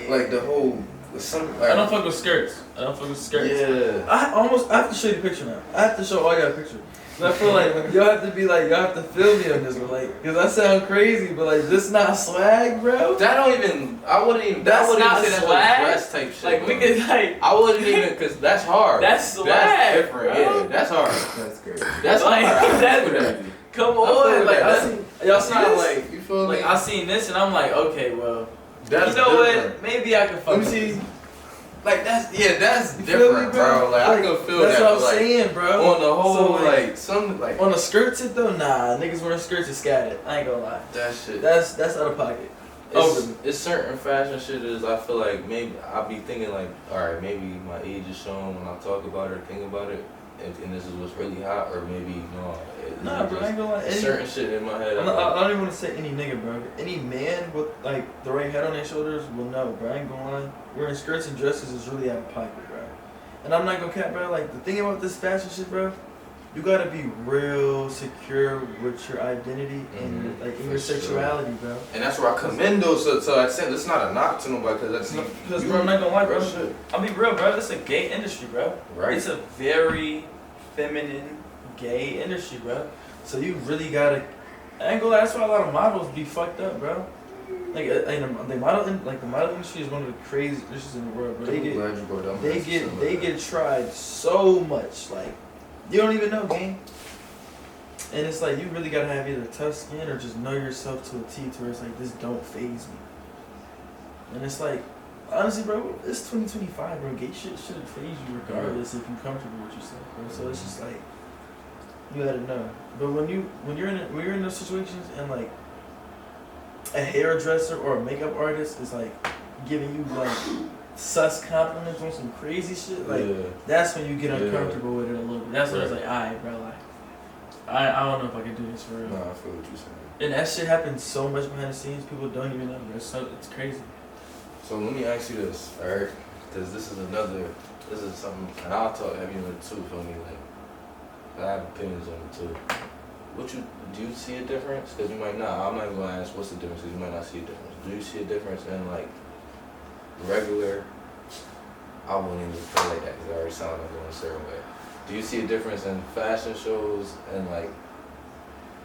Like the whole I don't fuck with skirts. Yeah. I have to show you the picture now. I have to show all y'all a picture. I feel like y'all have to be like, y'all have to feel me on this one, like, cause I sound crazy, but like, this not swag, bro. That don't even. I wouldn't even. That's not say swag. That's dress type shit. Like we could like. I wouldn't even, cause that's hard. That's swag. That's different. Bro. Yeah, that's hard. That's crazy. That's like, hard. that's crazy. Come on, like I seen y'all see not this? like you feel like me? I seen this and I'm like, okay, well, That's you know different. what? Maybe I can fuck. Let me see. Like that's You feel different, me, bro. Like I can feel that's that. what I'm like, saying, bro. On the whole, So, like some like on the skirt tip though, nah, niggas wearing skirts is scattered. I ain't gonna lie. that shit. That's out of pocket. It's certain fashion shit is I feel like maybe I'll be thinking like, alright, maybe my age is shown when I talk about it or think about it, and this is what's really hot, or maybe no. Nah, bro, I ain't gonna lie. Certain shit in my head. I don't even want to say any nigga, bro. Any man with like the right head on their shoulders will know, bro. I ain't gonna lie. Wearing skirts and dresses is really out of pocket, bro. And I'm not gonna cap, bro. Like the thing about this fashion shit, bro, you gotta be real secure with your identity and like in your sexuality, bro. And that's where I commend those. So I said it's not a knock to nobody because bro, I'm not gonna lie, bro. I'll be real, bro. It's a gay industry, bro. Right. It's a very feminine gay industry, bro. So you really gotta. I ain't gonna lie. That's why a lot of models be fucked up, bro. Like the model industry is one of the craziest industries in the world, bro. They get tried so much, like you don't even know, gang. And it's like you really gotta have either tough skin or just know yourself to a T, to where it's like this don't phase me. And it's like, honestly, bro, it's 2025, bro. Gay shit shouldn't phase you regardless if you're comfortable with yourself, bro. So it's just like you gotta know. But when you're in those situations and like a hairdresser or a makeup artist is like giving you like sus compliments on some crazy shit, like that's when you get uncomfortable with it a little bit. That's when it's like, alright, bro, like I don't know if I can do this for real. Nah, I feel what you're saying. And that shit happens so much behind the scenes, people don't even know, bro. So it's crazy. So let me ask you this, alright? Because this is something, and I'll talk heavy on it too, feel me? Like, I have opinions on it too. Do you see a difference? Because you might not. I'm not even going to ask what's the difference because you might not see a difference. Do you see a difference in like regular, I wouldn't even feel like that because I already sound like going a certain way. Do you see a difference in fashion shows and like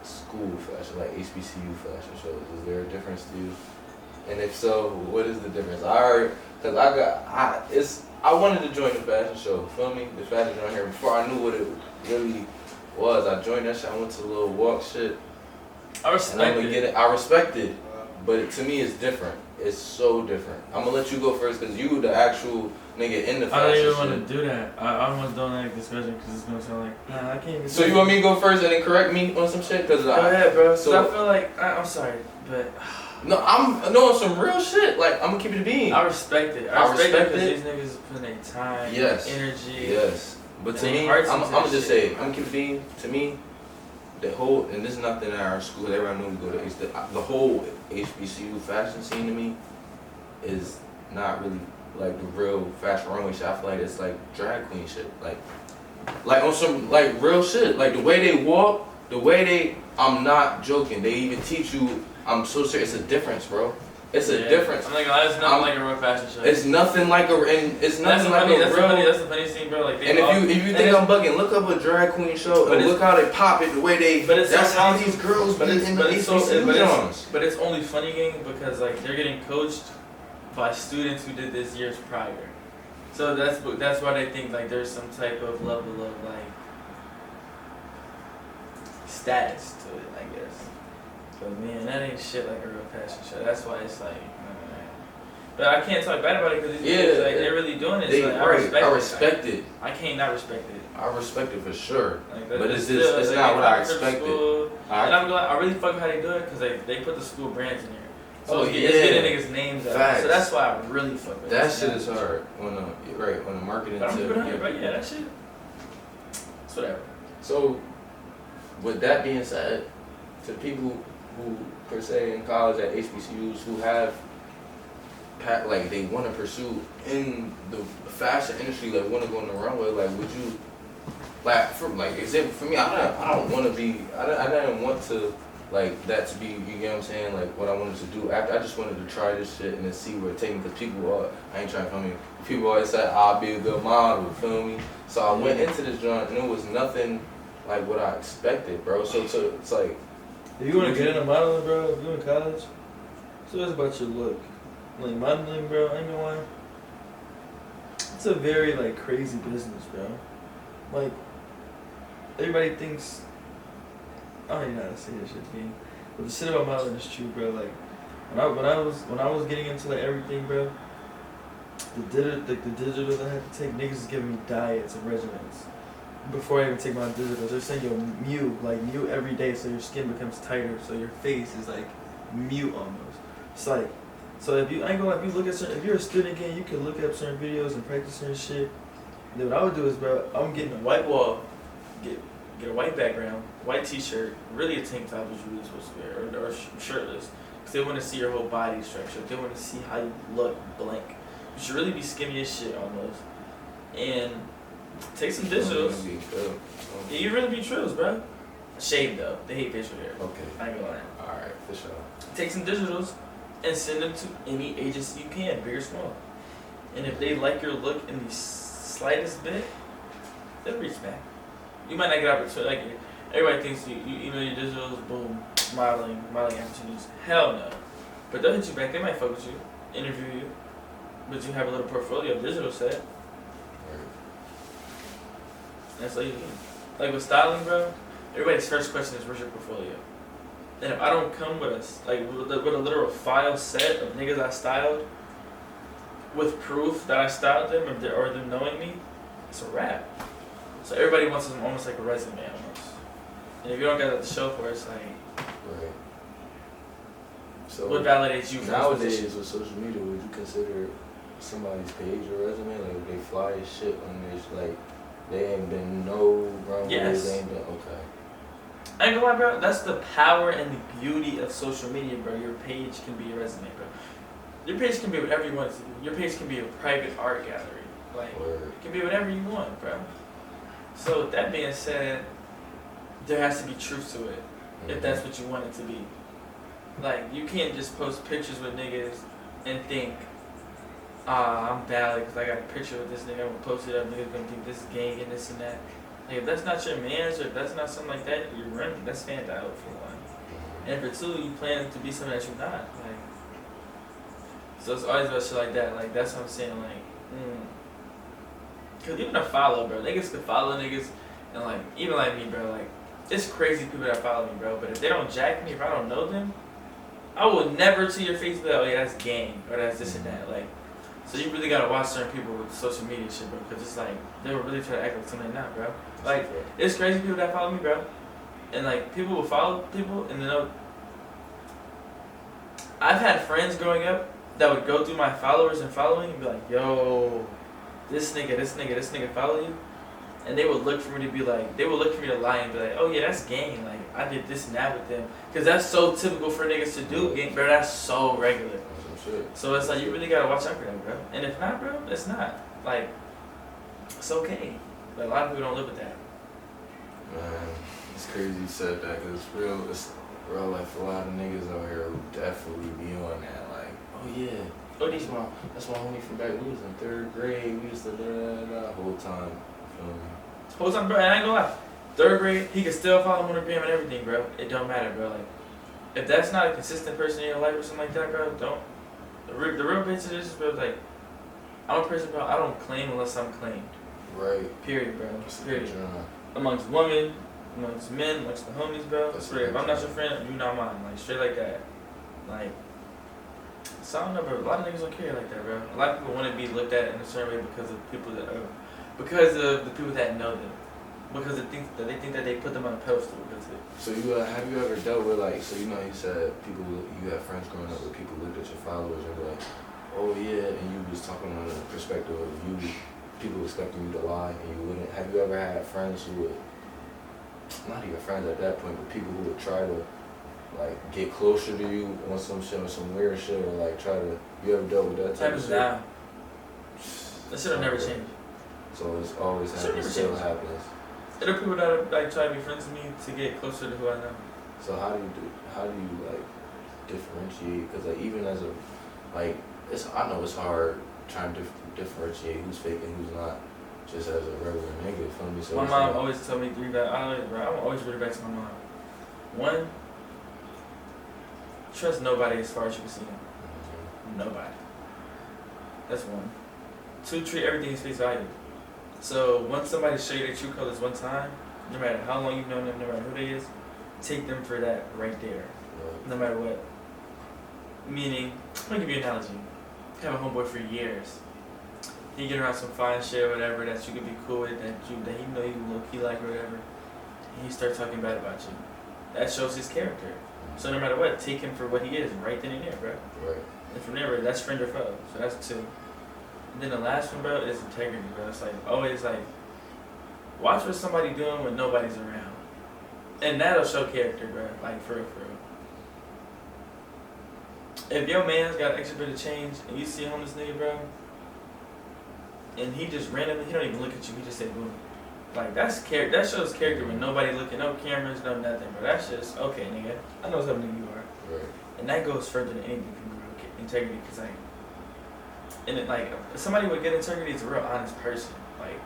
school fashion, like HBCU fashion shows? Is there a difference to you? And if so, what is the difference? I wanted to join the fashion show, feel me? The fashion show here before I knew what it really was. I joined that shit. I went to the little walk shit. I respect it. I respect it, but to me it's different. It's so different. I'm gonna let you go first because you the actual nigga in the fashion. I don't even want to do that. I almost don't like discussion because it's gonna sound like, nah, I can't even. So you want me to go first and then correct me on some shit? Go ahead, bro. So I feel like I'm sorry, but no, I'm knowing some real shit. Like I'm gonna keep it a bean. I respect it. I respect it because these niggas put their time, energy. Yes. But to me, I'm gonna just say, I'm gonna keep it being. To me, the whole, and this is nothing at our school. Everyone knew we go to the whole HBCU fashion scene to me is not really like the real fashion runway shit. I feel like it's like drag queen shit. Like on some like real shit. Like the way they walk, I'm not joking. They even teach you. I'm so serious. It's a difference, bro. It's a difference. I'm like, it's nothing like a real fashion show. It's nothing like that's the funniest thing, bro. Like, and if you think I'm bugging, look up a drag queen show and look how they pop it, the way they. That's how these girls. But it's only funny, gang, because like they're getting coached by students who did this years prior. So that's why they think like there's some type of level of like status to it, I guess. But man, that ain't shit like a real fashion show. That's why it's like, but I can't talk bad about it because these niggas, like, they're really doing it. I respect it. I can't not respect it. I respect it for sure. Like, but it's not what I expected. And I'm glad. I really fuck with how they do it because they put the school brands in here. So it's getting niggas' names out. So that's why I really fuck with it. That shit is hard on the marketing tip. Yeah, that shit. It's whatever. So, with that being said, to people who per se in college at HBCUs who have like they want to pursue in the fashion industry, like want to go on the runway, like would you like for example for me, I don't want to be I didn't want to like that to be, you get what I'm saying, like what I wanted to do. I just wanted to try this shit and then see where it take me, because people are, I ain't trying to feel me, people always say I'll be a good model, feel me? So I went into this joint and it was nothing like what I expected, bro. So it's like, if you want to get into modeling, bro, if you're in college, so it's about your look. Like modeling, bro, I ain't gonna lie, it's a very like crazy business, bro. Like everybody thinks, I don't even know how to say this shit to me, but the shit about modeling is true, bro. Like when I was getting into like everything, bro, the digital that I had to take, niggas is giving me diets and regimens before I even take my digitals. They're saying you're mute every day, so your skin becomes tighter, so your face is like mute almost. It's like, so if you, I ain't gonna lie, if you look at certain, if you're a student again, you can look up certain videos and practice certain shit. Then what I would do is, bro, I'm getting a white wall, get a white background, white t-shirt, really a tank top is really supposed to wear, or shirtless, because they want to see your whole body structure. They want to see how you look blank. You should really be skinny as shit almost, and take some digitals. Yeah, you really be trills, bro. Shave though. They hate facial hair. okay, I ain't gonna lie. alright, for sure. Take some digitals and send them to any agency you can, big or small. And if they like your look in the slightest bit, they'll reach back. You might not get opportunity. Like everybody thinks you email your digitals, boom, modeling opportunities. Hell no. But they'll hit you back. They might fuck with you, interview you, but you have a little portfolio digital set. Right. That's all you need. Like with styling, bro, everybody's first question is, where's your portfolio? And if I don't come with us, like with a literal file set of niggas I styled, with proof that I styled them or them knowing me, it's a wrap. So everybody wants them almost like a resume almost. And if you don't got that to show for it, it's like, Right. So what validates you? nowadays with social media, would you consider somebody's page or resume? Like if they fly as shit on this, like they ain't been no Runways, Yes. they ain't been okay. I ain't gonna lie, bro. That's the power and the beauty of social media, bro. Your page can be a resume, bro. Your page can be whatever you want it to be. Your page can be a private art gallery. Like, it can be whatever you want, bro. So with that being said, there has to be truth to it, if that's what you want it to be. Like, you can't just post pictures with niggas and think, I'm valid because I got a picture with this nigga, I'm gonna post it up, niggas gonna think this is gang and this and that. Like, if that's not your man's, or if that's not something like that, you're running, that's fanned out for one. And for two, you plan to be something that you're not. Like, so it's always about shit like that. Like, that's what I'm saying, like, cause even a follow, bro, niggas can follow niggas, and like, even like me, bro, like, it's crazy people that follow me, bro, but if they don't jack me, if I don't know them, I will never to your face be like, oh yeah, that's gang, or that's this and that, like, so you really gotta watch certain people with social media shit, bro, cause it's like, they will really try to act like something they're not, bro. Like, it's crazy people that follow me, bro, and like, people will follow people, and then I've had friends growing up that would go through my followers and following and be like, yo, this nigga follow you? And they would look for me to be like, they would look for me to lie and be like, oh yeah, that's gang, like, I did this and that with them. Cause that's so typical for niggas to do, gang, bro, that's so regular. So it's like, you really gotta watch out for that, bro. And if not, bro, it's not. Like, it's okay. But a lot of people don't live with that. Man, it's crazy you said that, cause it's real life, a lot of niggas out here who definitely be on that, like, oh yeah, that's my homie from back, we was in 3rd grade, we used to da whole time, Whole time, bro, and I ain't gonna lie, 3rd grade, he can still follow him on the gram and everything, bro. It don't matter, bro. Like, if that's not a consistent person in your life or something like that, bro, don't. The real bitch of this is, bro, like, I'm a person, bro, I don't claim unless I'm claimed. Right. Period, bro. Period. Amongst women, amongst men, amongst the homies, bro. If I'm not your friend, you not mine. Like, straight like that. Like, so I don't know, bro. A lot of niggas don't care like that, bro. A lot of people want to be looked at in a certain way because of people that because of the people that know them. Because they think that they put them on a pedestal because of it. So have you ever dealt with, like, so you know you said people, you have friends growing up where people looked at your followers and be like, oh yeah, and you was talking on the perspective of you, people expecting you to lie and you wouldn't. Have you ever had friends who would, not even friends at that point, but people who would try to, like, get closer to you on some shit or some weird shit, or like try to, you ever dealt with that type of shit? Now. That shit'll never change. So it's always happens, still happens. There are people that like try to be friends with me to get closer to who I know. So how do you like differentiate? Because like even as a like I know it's hard trying to differentiate who's fake and who's not, just as a regular nigga. You feel me? So my mom always told me 3 values, bro. I'm always really back to my mom. 1, trust nobody as far as you can see them. Nobody. That's 1. 2, treat everything as face value. So once somebody show you their true colors one time, no matter how long you've known them, no matter who they is, take them for that right there. No matter what. Meaning, I'm gonna give you an analogy. You have a homeboy for years. He get around some fine shit or whatever that you could be cool with, that he know you low-key like or whatever, and he starts talking bad about you. That shows his character. So no matter what, take him for what he is right then and there, bro. Right. And from there, bro, that's friend or foe. So that's 2. And then the last one, bro, is integrity, bro. It's like always like watch what somebody doing when nobody's around. And that'll show character, bro. Like for real, for real. If your man's got an extra bit of change and you see a homeless nigga, bro, and he just randomly, he don't even look at you, he just say boom. Like that's character. That shows character when nobody looking, no cameras, no nothing, bro. That's just okay, nigga. I know what type of nigga you are. Right. And that goes further than anything from integrity, cause like, and it like if somebody with good integrity is a real honest person. Like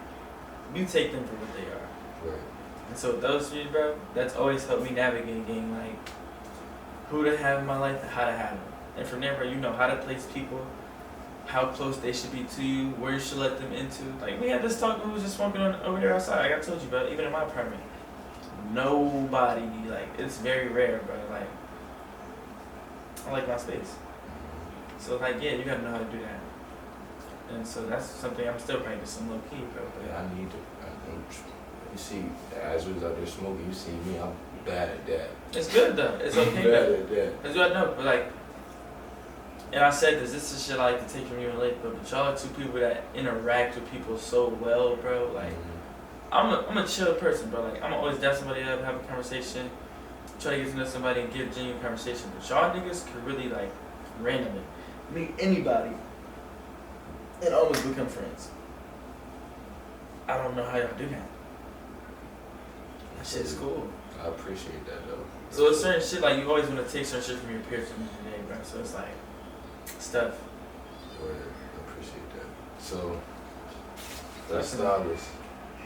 you take them for what they are. Right. And so those 3, bro, that's always helped me navigate getting like who to have in my life and how to have them. And from there, bro, you know how to place people, how close they should be to you, where you should let them into. Like we had this talk when we was just smoking over there outside. Like I told you, bro, even in my apartment, nobody, like it's very rare, bro. Like I like my space. So like yeah, you gotta know how to do that. And so that's something I'm still practicing low key, bro. But yeah, I need to. You see, as we was out there smoking, you see me. I'm bad at that. It's good though. It's okay bad though. at that. Cause you gotta know, but like, and I said this is shit I like to take from you and late, but y'all are 2 people that interact with people so well, bro. Like, I'm a chill person, bro. Like, I'm always dap somebody up, have a conversation, try to get to know somebody and get a genuine conversation. But y'all niggas could really like randomly meet anybody and almost become friends. I don't know how y'all do that. That shit's cool. I appreciate that though. So it's certain shit like you always want to take certain shit from your peers from the day, bro. So it's like stuff. Word. I appreciate that. So that stylist,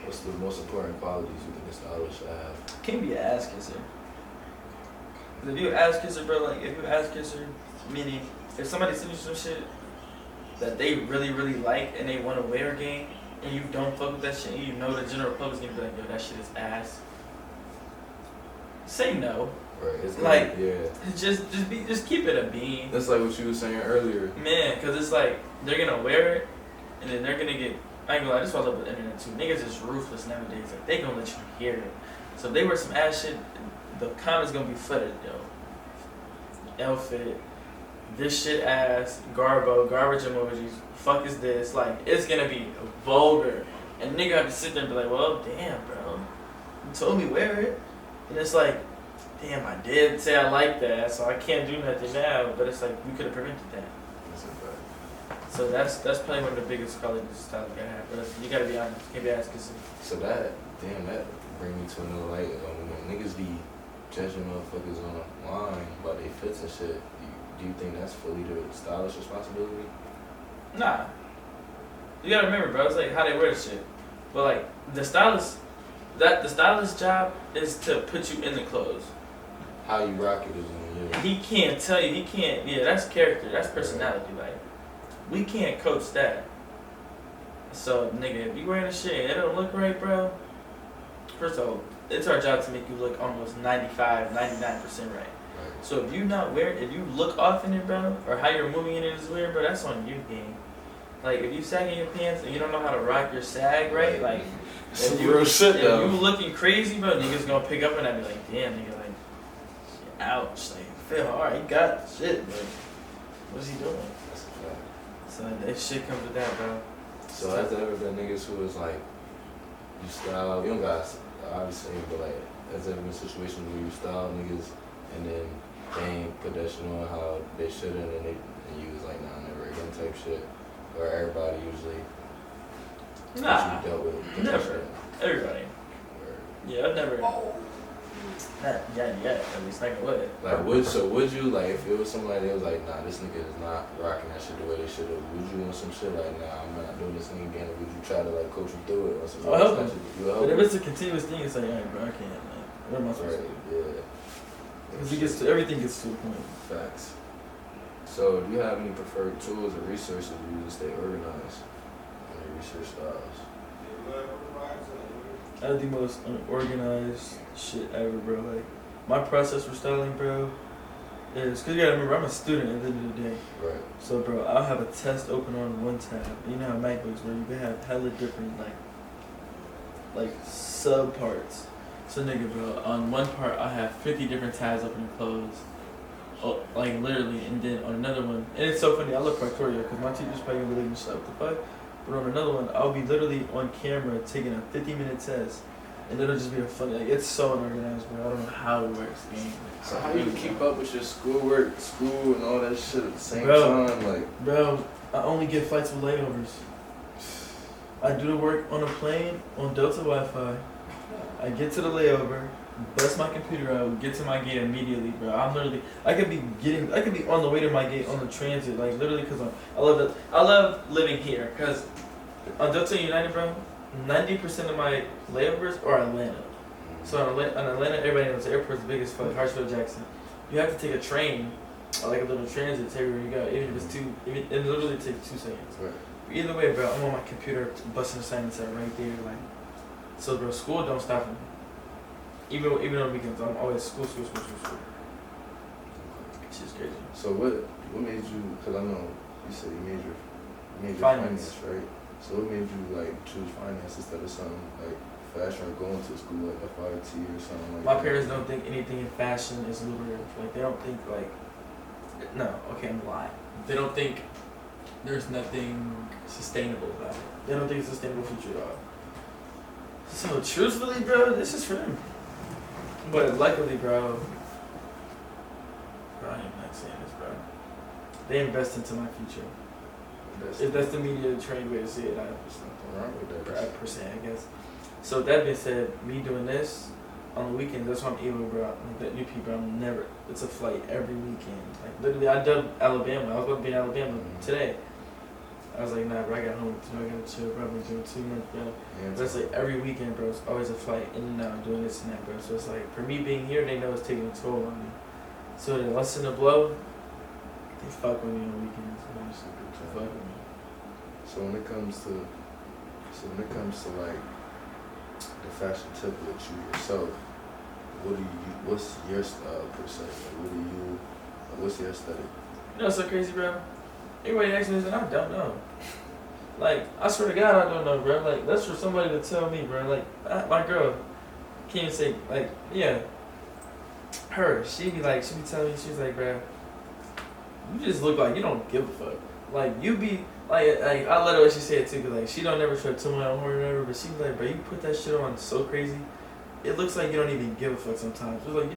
what's the most important qualities you think a stylist should have? Can't be an ass kisser. If you ass kisser, bro, like if you ass kisser, meaning if somebody sends you some shit that they really, really like and they want to wear game and you don't fuck with that shit and you know the general public's gonna be like, yo, that shit is ass. Say no. Right. It's like, yeah. Just keep it a bean. That's like what you were saying earlier. Man, cause it's like they're gonna wear it and then they're gonna get. I ain't gonna lie, this is why I love the internet too. Niggas is ruthless nowadays. Like they gonna let you hear it. So if they wear some ass shit, the comments gonna be flooded, yo. Outfit, this shit ass, garbage emojis, fuck is this? Like it's gonna be vulgar. And nigga have to sit there and be like, well, damn, bro, you told me wear it. And it's like, damn, I did say I like that, so I can't do nothing now. But it's like we could have prevented that. That's a fact. So that's probably one of the biggest qualities style you gotta have. But you gotta be honest. You can't be asking. So that bring me to another light. When niggas be judging motherfuckers online by their fits and shit, do you think that's fully the stylist responsibility? Nah. You gotta remember, bro. It's like how they wear the shit. But like the stylist job is to put you in the clothes. How you rock it is on you. He can't tell you. He can't. Yeah, that's character. That's personality. Like we can't coach that. So nigga, if you wearing a shit and it don't look right, bro. First of all, it's our job to make you look almost 95, 99% right. So if you not wearing, if you look off in it, bro, or how you're moving in it is weird, bro, that's on you, gang. Like if you sagging your pants and you don't know how to rock your sag right, like if you looking crazy, bro, niggas gonna pick up and I be like, damn, nigga, like, ouch, like, Phil, alright, he got shit, but what's he doing? That's a fact. So that shit comes with that, bro. So has there ever been niggas who was like, you style, you don't got obviously, but like, has there ever been situations where you style niggas and then they ain't put that shit on how they should've and you was like, nah, never again type shit? Or everybody usually? Nah, you dealt with never. Everybody. Yeah, I've never. Not yet. At least like what? Like, would you, like, if it was somebody that was like, nah, this nigga is not rocking that shit the way they should have, would you want some shit like, nah, I'm not doing this thing again? Would you try to, like, coach him through it? Or something? I'll help him. But if it's a continuous thing, it's like, alright, bro, I can't, man. What am I supposed to do? Yeah. Because everything gets to a point. Facts. So, do you have any preferred tools or resources you use to stay organized in your research styles? I have the most unorganized shit ever, bro. Like, my process for styling, bro, is, because you gotta remember, I'm a student at the end of the day. Right. So, bro, I'll have a test open on one tab. You know how MacBooks, where you can have hella different, like sub parts. So, nigga, bro, on one part, I have 50 different tabs open and closed. Oh, like, literally. And then on another one, and it's so funny, I look pictorial, because my teacher's probably gonna be looking shit up the fuck. But on another one, I'll be literally on camera taking a 50-minute test, and it'll just be a funny. Like, it's so unorganized, bro. I don't know how it works. Game. So how you keep up with your schoolwork, school, and all that shit at the same time? Like, bro, I only get flights with layovers. I do the work on a plane on Delta Wi-Fi. I get to the layover, bust my computer out, get to my gate immediately, bro. I could be on the way to my gate on the transit, like literally, because I love living here, because on Delta United, bro, 90% of my layovers are Atlanta. So on Atlanta, everybody knows the airport's the biggest flight, Hartsfield Jackson. You have to take a train, or like a little transit to everywhere you go, even if it's it literally takes 2 seconds. right. Either way, bro, I'm on my computer busting assignments out right there, like. So, bro, school don't stop me. Even on weekends, I'm always school. It's just crazy. So what made you? Because I know you said you majored Finance, right? So what made you like choose finance instead of something like fashion or going to school like FIT or something like that? My parents don't think anything in fashion is lucrative. Like, they don't think like. No, okay, I'm lying. They don't think there's nothing sustainable about it. They don't think it's a sustainable future at all. So truthfully, bro, this is for them. But luckily, bro, I ain't not saying this, bro. They invest into my future. If that's the media trained way to see it, there's nothing wrong with that per se, I guess. So that being said, me doing this on the weekends, that's why I'm able, bro. Like that UP, bro, it's a flight every weekend. Like literally, I dubbed Alabama. I was about to be in Alabama today. I was like, nah, bro, I got home. I gotta chill, bro. I've been doing 2 months, bro. Yeah, that's like every weekend, bro. It's always a flight in and out, doing this and that, bro. So it's like, for me being here, they know it's taking a toll on me. So they lessen the blow. They fuck with me on the weekends. They fuck with me. So when it comes to like the fashion template, you yourself, what's your style per se? Like, what's your aesthetic? You know what's so crazy, bro? Everybody asks me this and I don't know. Like, I swear to God, I don't know, bro. Like, that's for somebody to tell me, bro. Like, my girl can't even say, like, yeah. Her, she be telling me, she's like, bro, you just look like you don't give a fuck. Like, you be, like I love the way she said it too, because, like, she don't never try to tell me on her or whatever, but she be like, bro, you put that shit on so crazy, it looks like you don't even give a fuck sometimes. It's like,